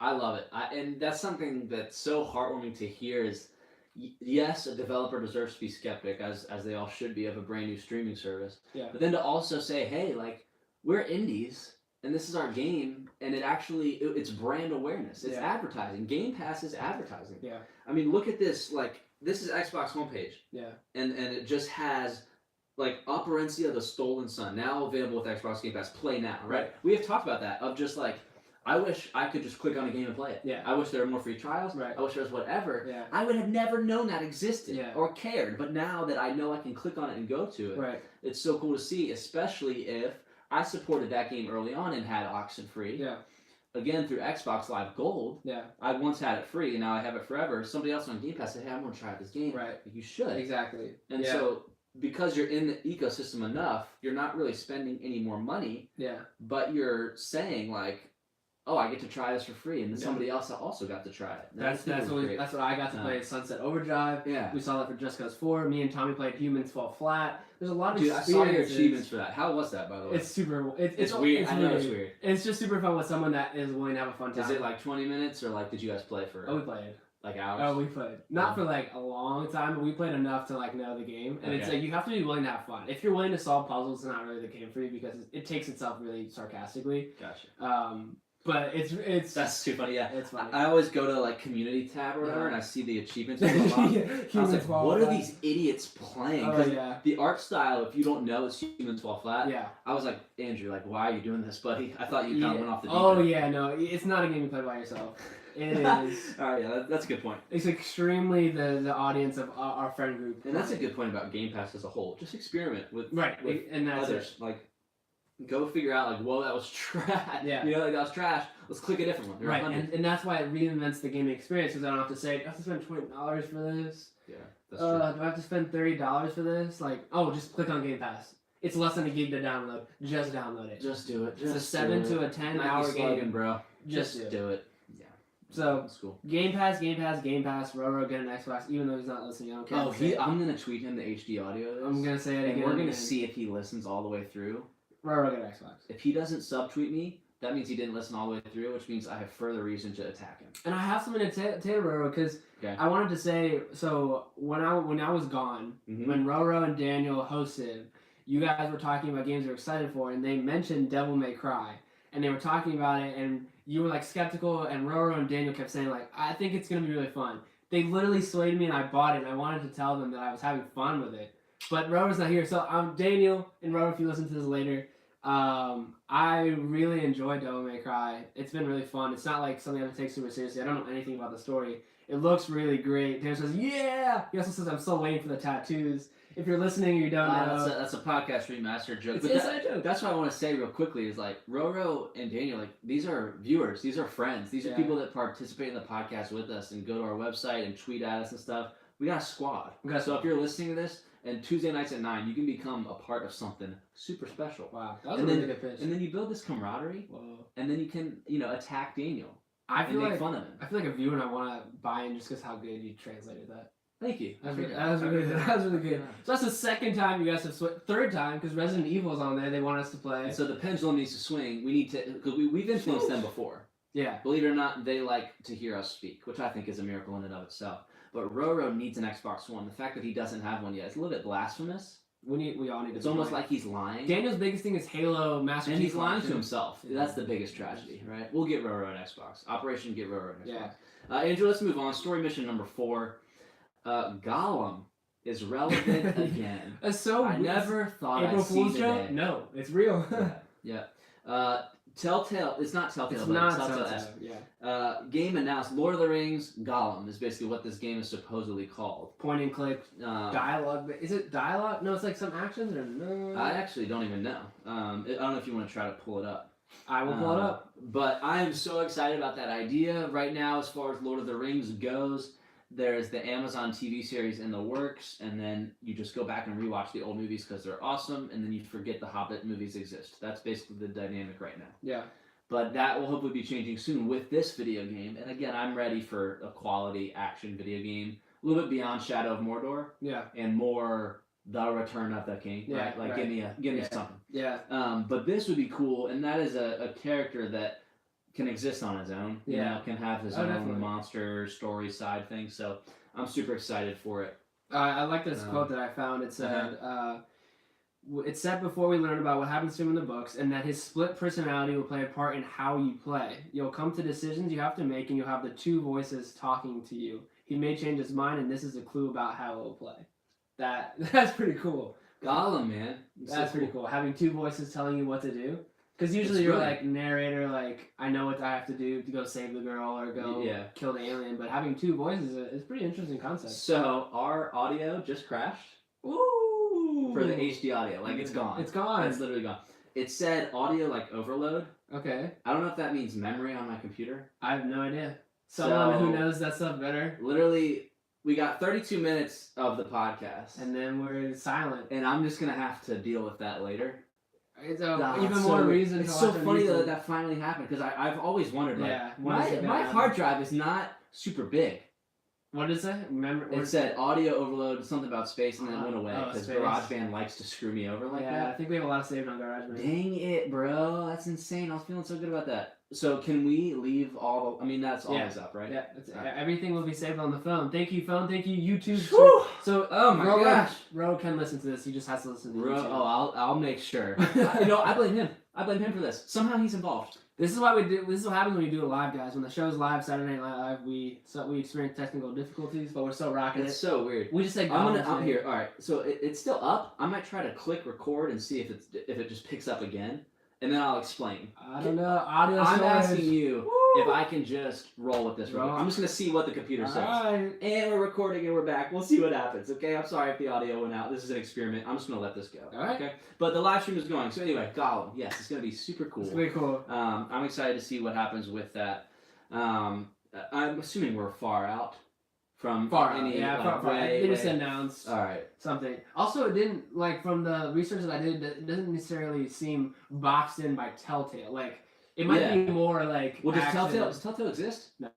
Speaker 1: I love it, and that's something that's so heartwarming to hear. Is yes, a developer deserves to be skeptic, as they all should be, of a brand new streaming service.
Speaker 2: Yeah.
Speaker 1: But then to also say, hey, like we're indies. And this is our game, and it's brand awareness. It's advertising. Game Pass is advertising.
Speaker 2: Yeah.
Speaker 1: I mean, look at this. Like, this is Xbox homepage.
Speaker 2: Yeah.
Speaker 1: And it just has, like, Operencia the Stolen Sun, now available with Xbox Game Pass. Play now, right? We have talked about that, of just, like, I wish I could just click on a game and play it.
Speaker 2: Yeah.
Speaker 1: I wish there were more free trials.
Speaker 2: Right.
Speaker 1: I wish there was whatever.
Speaker 2: Yeah.
Speaker 1: I would have never known that existed or cared. But now that I know I can click on it and go to it, it's so cool to see, especially if I supported that game early on and had Oxenfree.
Speaker 2: Yeah.
Speaker 1: Again, through Xbox Live Gold.
Speaker 2: Yeah.
Speaker 1: I once had it free, and now I have it forever. Somebody else on Game Pass said, hey, I'm going to try out this game.
Speaker 2: Right.
Speaker 1: You should.
Speaker 2: Exactly.
Speaker 1: And so, because you're in the ecosystem enough, you're not really spending any more money.
Speaker 2: Yeah.
Speaker 1: But you're saying, like, oh, I get to try this for free, and then somebody else also got to try it.
Speaker 2: That's what I got to play. Sunset Overdrive.
Speaker 1: Yeah.
Speaker 2: We saw that for Just Cause 4. Me and Tommy played Humans Fall Flat. There's a lot of
Speaker 1: experiences. I saw your achievements for that. How was that, by the way?
Speaker 2: It's super. It's
Speaker 1: weird. I know it's weird.
Speaker 2: It's just super fun with someone that is willing to have a fun time.
Speaker 1: Is it like 20 minutes, or like did you guys play for?
Speaker 2: Oh, we played.
Speaker 1: Like hours?
Speaker 2: Oh, we played. Not for like a long time, but we played enough to like know the game. And it's like you have to be willing to have fun. If you're willing to solve puzzles, it's not really the game for you because it takes itself really sarcastically.
Speaker 1: Gotcha.
Speaker 2: But it's
Speaker 1: that's too funny. Yeah,
Speaker 2: it's funny.
Speaker 1: I always go to like community tab or whatever, and I see the achievements. I was like, what are these idiots playing? The art style, if you don't know, it's Humans Fall Flat.
Speaker 2: Yeah.
Speaker 1: I was like, Andrew, like, why are you doing this, buddy? I thought you kind of went off the deep end.
Speaker 2: Oh yeah, no, it's not a game you play by yourself. It is.
Speaker 1: All right, yeah, that's a good point.
Speaker 2: It's extremely the audience of our friend group.
Speaker 1: And that's a good point about Game Pass as a whole. Just experiment with
Speaker 2: and that's
Speaker 1: others. Like, go figure out, like, whoa, that was trash.
Speaker 2: Yeah.
Speaker 1: You know, like, that was trash. Let's click a different one.
Speaker 2: Right, and that's why it reinvents the gaming experience, because I don't have to say, do I have to spend $20 for this?
Speaker 1: Yeah, that's true.
Speaker 2: Do I have to spend $30 for this? Like, oh, just click on Game Pass. It's less than a gig to download. Just download it.
Speaker 1: Just do it.
Speaker 2: It's a 7 to a 10-hour game.
Speaker 1: Bro.
Speaker 2: Just
Speaker 1: do it. Yeah.
Speaker 2: So,
Speaker 1: that's cool. Game
Speaker 2: Pass. Roro get an Xbox, even though he's not listening. I don't care.
Speaker 1: Oh, I'm going to tweet him the HD audio.
Speaker 2: I'm going to say it again.
Speaker 1: We're going to see if he listens all the way through.
Speaker 2: Roro get an Xbox.
Speaker 1: If he doesn't subtweet me, that means he didn't listen all the way through, which means I have further reason to attack him.
Speaker 2: And I have something to tell Roro, because I wanted to say, so when I was gone, when Roro and Daniel hosted, you guys were talking about games you were excited for, and they mentioned Devil May Cry. And they were talking about it, and you were like skeptical, and Roro and Daniel kept saying like, I think it's gonna be really fun. They literally swayed me, and I bought it. And I wanted to tell them that I was having fun with it, but Roro's not here. So Daniel and Roro, if you listen to this later, I really enjoyed Devil May Cry. It's been really fun. It's not like something I have to take super seriously. I don't know anything about the story. It looks really great. Daniel says, "Yeah." He also says, "I'm still waiting for the tattoos." If you're listening or you don't know,
Speaker 1: that's a podcast remaster joke.
Speaker 2: It's
Speaker 1: But
Speaker 2: inside joke.
Speaker 1: That's what I want to say real quickly is like Roro and Daniel, like these are viewers, these are friends, these are people that participate in the podcast with us and go to our website and tweet at us and stuff. We got a squad. So if you're listening to this and Tuesday nights at 9, you can become a part of something super special.
Speaker 2: Wow, that was a really good pitch.
Speaker 1: And then you build this camaraderie.
Speaker 2: Whoa.
Speaker 1: And then you can attack Daniel.
Speaker 2: I feel
Speaker 1: make
Speaker 2: like
Speaker 1: fun of him.
Speaker 2: I feel like a viewer, and I want to buy in just because how good you translated that.
Speaker 1: Thank you.
Speaker 2: That was really good. That was really good. So that's the second time you guys have third time because Resident Evil's on there. They want us to play.
Speaker 1: And so the pendulum needs to swing. We need to because we've influenced them before.
Speaker 2: Yeah.
Speaker 1: Believe it or not, they like to hear us speak, which I think is a miracle in and of itself. But Roro needs an Xbox One. The fact that he doesn't have one yet is a little bit blasphemous.
Speaker 2: We all need to.
Speaker 1: It's almost like he's lying.
Speaker 2: Daniel's biggest thing is Halo Master Chief.
Speaker 1: And he's lying to himself. Yeah. That's the biggest tragedy, right? We'll get Roro an Xbox. Operation Get Roro an Xbox. Yeah. Andrew, let's move on. Story mission number 4. Gollum is relevant again. I never thought I'd see the day.
Speaker 2: No, it's real.
Speaker 1: Yeah. Telltale. It's not Telltale.
Speaker 2: It's not Telltale. Yeah.
Speaker 1: Game announced Lord of the Rings Gollum is basically what this game is supposedly called.
Speaker 2: Point and click dialogue. Is it dialogue? No, it's like some actions or no.
Speaker 1: I actually don't even know. I don't know if you want to try to pull it up.
Speaker 2: I will pull it up.
Speaker 1: But I am so excited about that idea right now. As far as Lord of the Rings goes, there's the Amazon TV series in the works, and then you just go back and rewatch the old movies because they're awesome, and then you forget the Hobbit movies exist. That's basically the dynamic right now.
Speaker 2: Yeah.
Speaker 1: But that will hopefully be changing soon with this video game. And again, I'm ready for a quality action video game, a little bit beyond Shadow of Mordor.
Speaker 2: Yeah.
Speaker 1: And more The Return of the King. Yeah. Right? Like give me something.
Speaker 2: Yeah.
Speaker 1: But this would be cool, and that is a character that can exist on his own. You know, can have his own monster story side thing. So I'm super excited for it.
Speaker 2: I like this quote that I found. It said, it's said before we learn about what happens to him in the books, and that his split personality will play a part in how you play. You'll come to decisions you have to make, and you'll have the two voices talking to you. He may change his mind, and this is a clue about how he'll play. That's pretty cool.
Speaker 1: Gollum, man.
Speaker 2: That's pretty cool. Having two voices telling you what to do. Because usually you're like narrator, like I know what I have to do to go save the girl or go kill the alien. But having two voices is a pretty interesting concept.
Speaker 1: So our audio just crashed.
Speaker 2: Ooh.
Speaker 1: For the HD audio, like it's gone.
Speaker 2: It's gone.
Speaker 1: It's literally gone. It said audio like overload.
Speaker 2: Okay.
Speaker 1: I don't know if that means memory on my computer.
Speaker 2: I have no idea. Someone who knows that stuff better.
Speaker 1: Literally, we got 32 minutes of the podcast,
Speaker 2: and then we're silent.
Speaker 1: And I'm just gonna have to deal with that later.
Speaker 2: It's even more reason.
Speaker 1: It's so funny though that finally happened because I've always wondered. Like, my hard drive is not super big.
Speaker 2: What is it? Remember?
Speaker 1: It said audio overload, something about space, and then it went away because GarageBand likes to screw me over like that.
Speaker 2: Yeah, I think we have a lot saved on GarageBand.
Speaker 1: Dang it, bro! That's insane. I was feeling so good about that. So can we leave all? I mean, that's always up, right?
Speaker 2: Yeah, everything will be saved on the phone. Thank you, phone. Thank you, YouTube. So,
Speaker 1: oh my gosh,
Speaker 2: Ro can listen to this. He just has to listen to YouTube.
Speaker 1: Oh, I'll make sure. I blame him. I blame him for this. Somehow he's involved.
Speaker 2: This is what we do. This is what happens when you do it live, guys. When the show's live, Saturday Night Live, we experience technical difficulties, but we're still rocking it.
Speaker 1: It's so weird.
Speaker 2: We just say,
Speaker 1: I'm here. All right, so it's still up. I might try to click record and see if it just picks up again. And then I'll explain.
Speaker 2: I don't know. Audio
Speaker 1: I'm
Speaker 2: storage.
Speaker 1: asking you if I can just roll with this. I'm just going to see what the computer says.
Speaker 2: Right.
Speaker 1: And we're recording and we're back. We'll see what happens, okay? I'm sorry if the audio went out. This is an experiment. I'm just going to let this go.
Speaker 2: All right.
Speaker 1: Okay? But the live stream is going. So anyway, Gollum. Yes, it's going to be super cool.
Speaker 2: It's really cool.
Speaker 1: I'm excited to see what happens with that. I'm assuming we're far out. From any,
Speaker 2: far. They just announced
Speaker 1: something.
Speaker 2: Also, it didn't, from the research that I did, it doesn't necessarily seem boxed in by Telltale. Like, it might be more like.
Speaker 1: Well, does Telltale exist?
Speaker 2: No.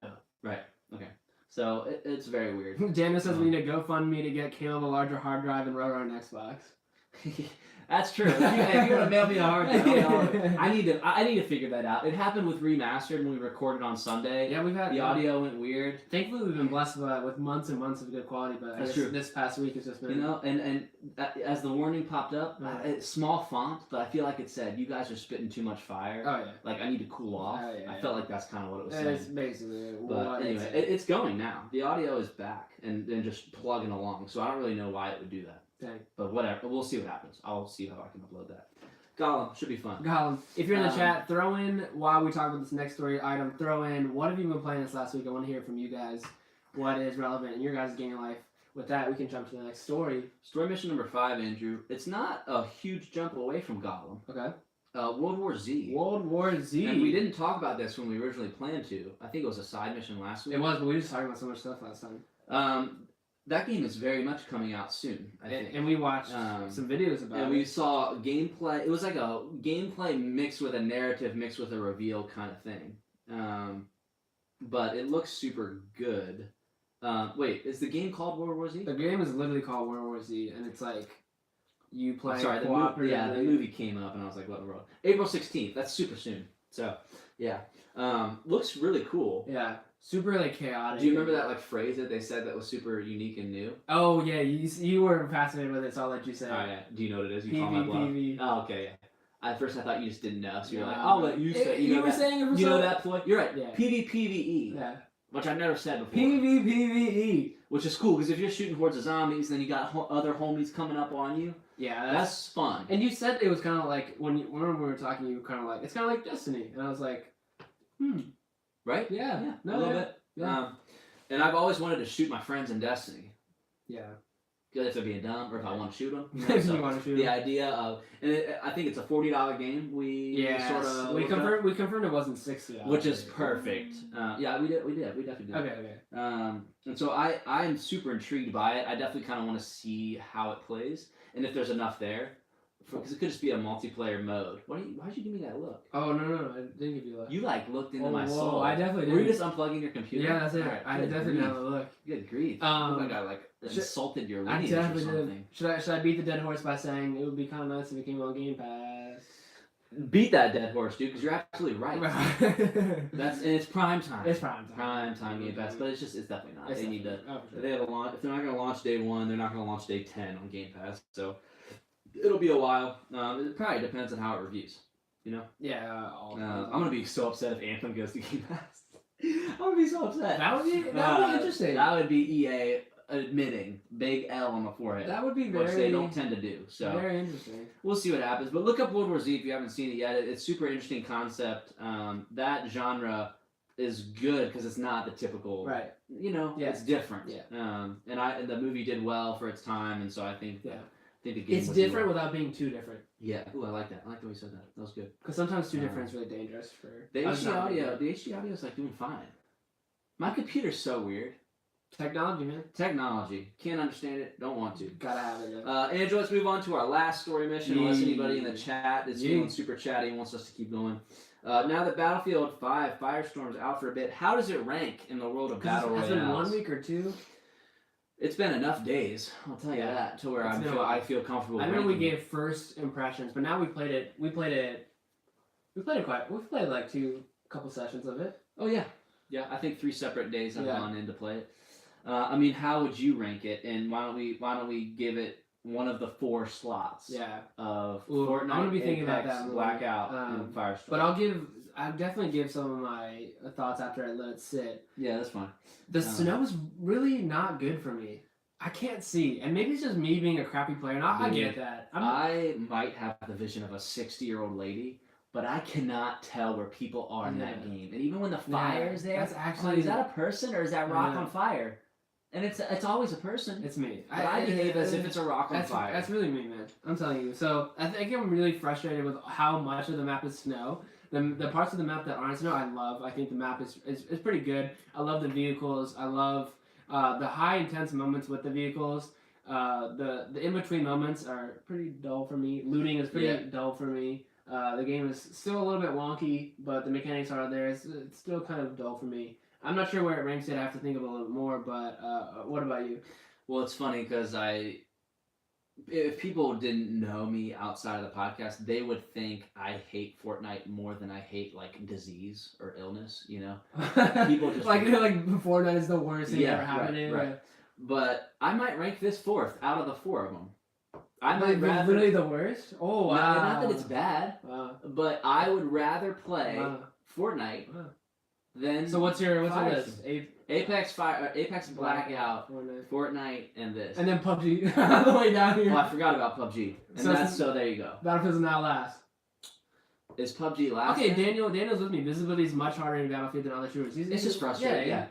Speaker 1: Right. Okay. So it's very weird.
Speaker 2: Daniel says we need a GoFundMe to get Caleb a larger hard drive and Roro an Xbox.
Speaker 1: That's true. If you want to mail me a hard drive, I need to figure that out. It happened with Remastered when we recorded on Sunday.
Speaker 2: Yeah, we've had
Speaker 1: the audio went weird.
Speaker 2: Thankfully, we've been blessed with months and months of good quality, but
Speaker 1: That's true.
Speaker 2: This past week has just been
Speaker 1: and as the warning popped up, it's small font, but I feel like it said you guys are spitting too much fire.
Speaker 2: Oh yeah.
Speaker 1: Like I need to cool off. I felt like that's kind of what it was saying.
Speaker 2: It's basically.
Speaker 1: But anyway, it's going now. The audio is back and just plugging along. So I don't really know why it would do that.
Speaker 2: Dang.
Speaker 1: But whatever, we'll see what happens. I'll see how I can upload that. Gollum should be fun.
Speaker 2: Gollum, if you're in the chat, throw in while we talk about this next story item. Throw in what have you been playing this last week. I want to hear from you guys. What is relevant in your guys' gaming life? With that, we can jump to the next story.
Speaker 1: Story mission number 5, Andrew. It's not a huge jump away from Gollum.
Speaker 2: Okay.
Speaker 1: World War Z.
Speaker 2: World War Z.
Speaker 1: And we didn't talk about this when we originally planned to. I think it was a side mission last week.
Speaker 2: It was, but we were just talking about so much stuff last time.
Speaker 1: That game is very much coming out soon, I think.
Speaker 2: And we watched some videos about it.
Speaker 1: And we saw gameplay. It was like a gameplay mixed with a narrative, mixed with a reveal kind of thing. But it looks super good. Wait, is the game called World War Z?
Speaker 2: The game is literally called World War Z, and it's like you play
Speaker 1: the movie came up, and I was like, what in the world? April 16th. That's super soon. So, yeah. Looks really cool.
Speaker 2: Yeah. Super like chaotic.
Speaker 1: Do you remember that like phrase that they said that was super unique and new?
Speaker 2: Oh yeah, you were fascinated with it, so I'll let you say.
Speaker 1: Oh yeah. Do you know what it is? You
Speaker 2: PV,
Speaker 1: call my bluff.
Speaker 2: PV.
Speaker 1: Oh okay. Yeah. At first I thought you just didn't know, so you're like, I'll let you say.
Speaker 2: You were saying it for
Speaker 1: you know that ploy? You're right.
Speaker 2: Yeah.
Speaker 1: PvPvE.
Speaker 2: Yeah.
Speaker 1: Which I've never said before.
Speaker 2: PvPvE.
Speaker 1: Which is cool because if you're shooting hordes of zombies, then you got other homies coming up on you.
Speaker 2: Yeah,
Speaker 1: that's fun.
Speaker 2: And you said it was kind of like when we were talking, you were kind of like it's kind of like Destiny, and I was like,
Speaker 1: Right?
Speaker 2: Yeah.
Speaker 1: No, a little bit. Yeah. And I've always wanted to shoot my friends in Destiny.
Speaker 2: Yeah.
Speaker 1: Good if they're being dumb or if I want to shoot them.
Speaker 2: If you want to shoot
Speaker 1: the idea of, I think it's a $40 game. We
Speaker 2: confirmed it wasn't $60,
Speaker 1: which is perfect. We definitely did.
Speaker 2: Okay.
Speaker 1: And so I'm super intrigued by it. I definitely kind of want to see how it plays and if there's enough there. Because it could just be a multiplayer mode. Why'd you give me that look?
Speaker 2: Oh no! I didn't give you a look.
Speaker 1: You looked into my soul.
Speaker 2: I definitely did.
Speaker 1: Were you just unplugging your computer?
Speaker 2: Yeah, that's it.
Speaker 1: Right,
Speaker 2: I definitely didn't have a look.
Speaker 1: Good grief! I insulted your lineage or something.
Speaker 2: Should I beat the dead horse by saying it would be kind of nice if it came on Game Pass?
Speaker 1: Beat that dead horse, dude, because you're absolutely right. And it's prime time.
Speaker 2: It's prime time.
Speaker 1: Prime time Game Pass, but it's definitely not. They need to.
Speaker 2: Sure.
Speaker 1: They have a launch. If they're not going to launch day 1, they're not going to launch day 10 on Game Pass. So. It'll be a while. It probably depends on how it reviews. You know?
Speaker 2: Yeah.
Speaker 1: I'm gonna be so upset if Anthem goes to Game Pass. I'm gonna be so upset.
Speaker 2: That would be interesting.
Speaker 1: That would be EA admitting big L on the forehead.
Speaker 2: That would be very.
Speaker 1: Which they don't tend to do. So
Speaker 2: very interesting.
Speaker 1: We'll see what happens. But look up World War Z if you haven't seen it yet. It's super interesting concept. That genre is good because it's not the typical.
Speaker 2: Right.
Speaker 1: You know. Yeah. It's different.
Speaker 2: Yeah.
Speaker 1: And the movie did well for its time, and so I think.
Speaker 2: Yeah.
Speaker 1: I think the game
Speaker 2: it's different without being too different.
Speaker 1: Yeah. Ooh, I like that. I like the way you said that. That was good.
Speaker 2: Because sometimes too different is really dangerous for.
Speaker 1: The HD audio is like doing fine. My computer's so weird.
Speaker 2: Technology, man.
Speaker 1: Technology. Can't understand it. Don't want to.
Speaker 2: Gotta have it.
Speaker 1: Andrew, let's move on to our last story mission. Unless anybody in the chat is feeling super chatty and wants us to keep going. Now that Battlefield 5 Firestorm's out for a bit, how does it rank in the world of battle royales?
Speaker 2: Has it been 1 week or 2?
Speaker 1: It's been enough days, I'll tell you that, to where I feel comfortable.
Speaker 2: I know we gave first impressions, but now we played it. We played like couple sessions of it.
Speaker 1: Oh yeah, I think 3 separate days I've gone in to play it. I mean, how would you rank it? And why don't we give it one of the 4 slots?
Speaker 2: Yeah.
Speaker 1: Of
Speaker 2: Fortnite, I'm gonna be thinking
Speaker 1: Apex,
Speaker 2: about that.
Speaker 1: Blackout, and Firestorm.
Speaker 2: But I'll definitely give some of my thoughts after I let it sit.
Speaker 1: Yeah, that's fine.
Speaker 2: The snow is really not good for me. I can't see, and maybe it's just me being a crappy player. And I get that.
Speaker 1: I might have the vision of a 60-year-old lady, but I cannot tell where people are in that game. And even when the fire is there,
Speaker 2: that's actually
Speaker 1: is that a person or is that rock on fire? And it's always a person.
Speaker 2: It's me.
Speaker 1: I behave as if it's a rock on fire.
Speaker 2: That's really me, man. I'm telling you. So I think I'm really frustrated with how much of the map is snow. The parts of the map that aren't snow, I love. I think the map is pretty good. I love the vehicles. I love the high intense moments with the vehicles. The in between moments are pretty dull for me. Looting is pretty dull for me. The game is still a little bit wonky, but the mechanics are there. It's still kind of dull for me. I'm not sure where it ranks yet. I have to think of a little bit more. But what about you?
Speaker 1: Well, it's funny because if people didn't know me outside of the podcast, they would think I hate Fortnite more than I hate like disease or illness. You know, people just
Speaker 2: like Fortnite is the worst thing ever happened.
Speaker 1: Right. But I might rank this 4th out of the 4 of them. I might
Speaker 2: Like,
Speaker 1: rather
Speaker 2: literally the worst. Oh wow!
Speaker 1: Not that it's bad, but I would rather play Fortnite than.
Speaker 2: So what's your
Speaker 1: Fire.
Speaker 2: list?
Speaker 1: Apex Blackout, Fortnite, and this.
Speaker 2: And then PUBG all the way down here.
Speaker 1: Oh, I forgot about PUBG. And so there you go.
Speaker 2: Battlefield's now last.
Speaker 1: Is PUBG last?
Speaker 2: Okay, Daniel's with me. Visibility is much harder in Battlefield than other shooters.
Speaker 1: It's just frustrating. Yeah.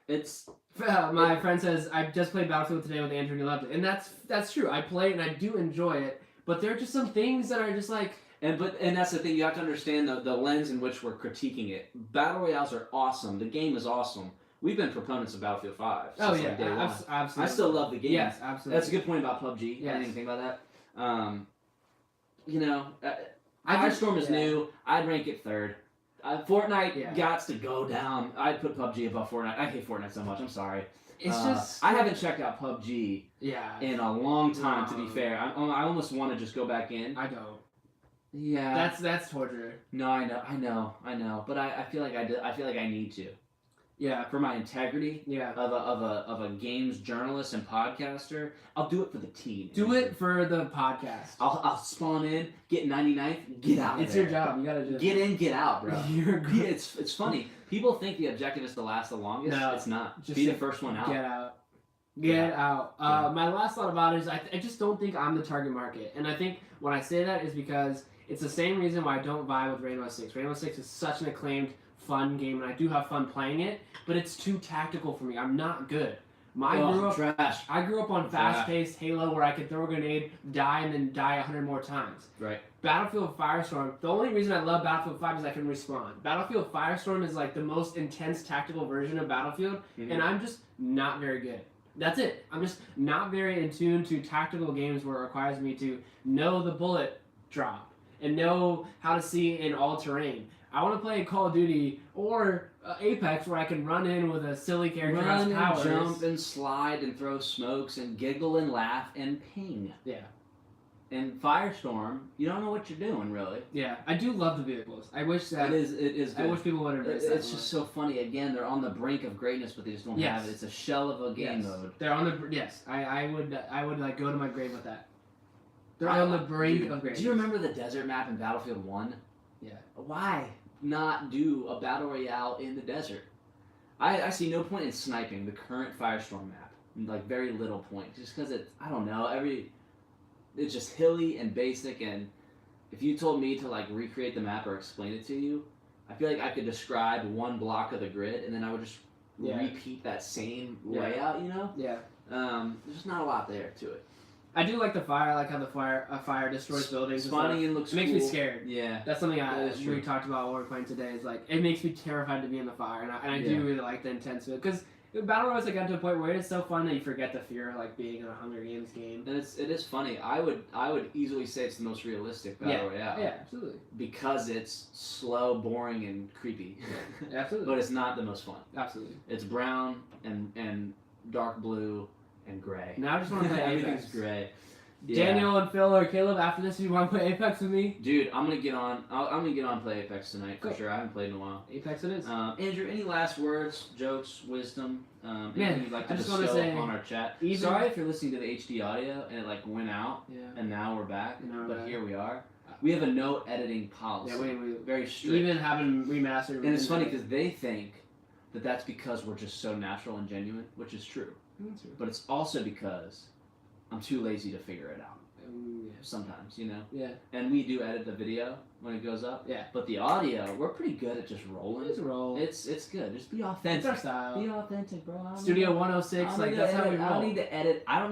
Speaker 1: It's.
Speaker 2: My friend says I just played Battlefield today with Andrew and he loved it, and that's true. I play it and I do enjoy it, but there are just some things that are just like.
Speaker 1: And that's the thing, you have to understand the lens in which we're critiquing it. Battle Royales are awesome. The game is awesome. We've been proponents of Battlefield 5 since like day one.
Speaker 2: Absolutely.
Speaker 1: I still love the game.
Speaker 2: Yes, absolutely.
Speaker 1: That's a good point about PUBG.
Speaker 2: Yes.
Speaker 1: I didn't think about that. Firestorm is new. I'd rank it 3rd. Fortnite gots to go down. I'd put PUBG above Fortnite. I hate Fortnite so much. I'm sorry.
Speaker 2: It's just.
Speaker 1: I haven't checked out PUBG in a long time, to be fair. I almost want to just go back in.
Speaker 2: I don't.
Speaker 1: Yeah.
Speaker 2: That's torture.
Speaker 1: No, I know. But I feel like I feel like I need to.
Speaker 2: Yeah.
Speaker 1: For my integrity.
Speaker 2: Yeah.
Speaker 1: Of a games journalist and podcaster, I'll do it for the team.
Speaker 2: Do it for the podcast.
Speaker 1: I'll spawn in, get 99th, get out.
Speaker 2: It's your job. You gotta just
Speaker 1: get in, get out, bro.
Speaker 2: You're good.
Speaker 1: It's funny. People think the objective is to last the longest.
Speaker 2: No,
Speaker 1: it's not.
Speaker 2: Just
Speaker 1: be the first one out.
Speaker 2: Get out. Get out. My last thought about it is I just don't think I'm the target market, and I think when I say that is because it's the same reason why I don't vibe with Rainbow Six. Rainbow Six is such an acclaimed, fun game, and I do have fun playing it, but it's too tactical for me. I'm not good. I grew up on fast-paced Halo where I could throw a grenade, die, and then die 100 more times.
Speaker 1: Right.
Speaker 2: Battlefield Firestorm, the only reason I love Battlefield 5 is I can respawn. Battlefield Firestorm is like the most intense tactical version of Battlefield, and I'm just not very good. That's it. I'm just not very in tune to tactical games where it requires me to know the bullet drop and know how to see in all terrain. I want to play Call of Duty or Apex where I can run in with a silly character who has powers.
Speaker 1: Run and jump and slide and throw smokes and giggle and laugh and ping.
Speaker 2: Yeah.
Speaker 1: And Firestorm, you don't know what you're doing, really.
Speaker 2: Yeah, I do love the vehicles. I wish that
Speaker 1: it is good.
Speaker 2: I wish people would embrace that.
Speaker 1: It's just so funny. Again, they're on the brink of greatness, but they just don't have it. It's a shell of a game mode.
Speaker 2: They're on the I would like go to my grave with that. They're on the brink of greatness.
Speaker 1: Do you remember the desert map in Battlefield 1?
Speaker 2: Yeah.
Speaker 1: Why not do a battle royale in the desert? I see no point in sniping the current Firestorm map. Like very little point, just because I don't know, it's just hilly and basic, and if you told me to like recreate the map or explain it to you, I feel like I could describe one block of the grid and then I would just repeat that same layout, you know?
Speaker 2: Yeah.
Speaker 1: There's just not a lot there to it.
Speaker 2: I do like the fire. I like how the fire destroys buildings.
Speaker 1: Spawning in looks cool.
Speaker 2: It makes me scared.
Speaker 1: Yeah.
Speaker 2: That's something we talked about while we were playing today. Is like it makes me terrified to be in the fire, and I do really like the intense of it because Battle Royale got to a point where it's so fun that you forget the fear of like being in a Hunger Games game.
Speaker 1: And it is funny. I would easily say it's the most realistic Battle Royale.
Speaker 2: Yeah, absolutely.
Speaker 1: Because it's slow, boring, and creepy.
Speaker 2: Absolutely.
Speaker 1: But it's not the most fun.
Speaker 2: Absolutely.
Speaker 1: It's brown and dark blue and gray.
Speaker 2: Now I just want to play Apex.
Speaker 1: Everything's gray.
Speaker 2: Yeah. Daniel and Phil or Caleb, after this, you want to play Apex with me?
Speaker 1: Dude, I'm gonna get on. I'm gonna get on and play Apex tonight for sure. I haven't played in a while.
Speaker 2: Apex it is.
Speaker 1: Andrew, any last words, jokes, wisdom?
Speaker 2: Man,
Speaker 1: you'd like to
Speaker 2: I just
Speaker 1: bestow
Speaker 2: want to say
Speaker 1: on our chat. Sorry if you're listening to the HD audio and it like went out, and now we're back. But here we are. We have a no editing policy.
Speaker 2: Yeah, we
Speaker 1: very strict.
Speaker 2: Even having remastered.
Speaker 1: And it's funny because they think that that's because we're just so natural and genuine, which is true.
Speaker 2: That's true.
Speaker 1: But it's also because I'm too lazy to figure it out. Sometimes, you know?
Speaker 2: Yeah.
Speaker 1: And we do edit the video when it goes up.
Speaker 2: Yeah.
Speaker 1: But the audio, we're pretty good at just rolling.
Speaker 2: Just roll.
Speaker 1: It's good. Just be authentic.
Speaker 2: It's our style.
Speaker 1: Be authentic, bro.
Speaker 2: Studio 106, like that's how we roll.
Speaker 1: I don't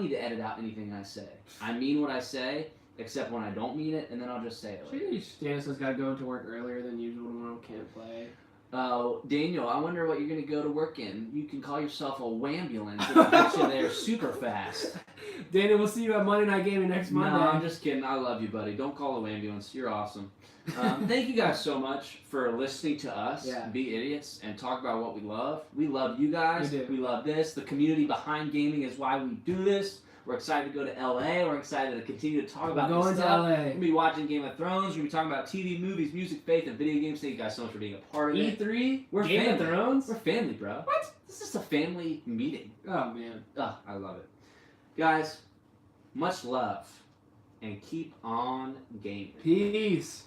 Speaker 1: need to edit out anything I say. I mean what I say, except when I don't mean it, and then I'll just say it.
Speaker 2: Sheesh. Daniel's got to go into work earlier than usual tomorrow. Can't play.
Speaker 1: Daniel, I wonder what you're going to go to work in. You can call yourself a wambulance and get you there super fast.
Speaker 2: Daniel, we'll see you at Monday Night Gaming next Monday.
Speaker 1: No, I'm just kidding. I love you, buddy. Don't call a ambulance. You're awesome. Thank you guys so much for listening to us be idiots and talk about what we love. We love you guys.
Speaker 2: We do.
Speaker 1: We love this. The community behind gaming is why we do this. We're excited to go to LA. We're excited to continue to talk about
Speaker 2: We're going
Speaker 1: this
Speaker 2: to
Speaker 1: stuff.
Speaker 2: LA.
Speaker 1: We're going to be watching Game of Thrones. We're going to be talking about TV, movies, music, faith, and video games. Thank you guys so much for being a part of it.
Speaker 2: E3?
Speaker 1: We're
Speaker 2: Game
Speaker 1: family.
Speaker 2: of Thrones?
Speaker 1: We're family, bro.
Speaker 2: What?
Speaker 1: This is a family meeting.
Speaker 2: Oh, man.
Speaker 1: Oh, I love it. Guys, much love. And keep on gaming.
Speaker 2: Peace.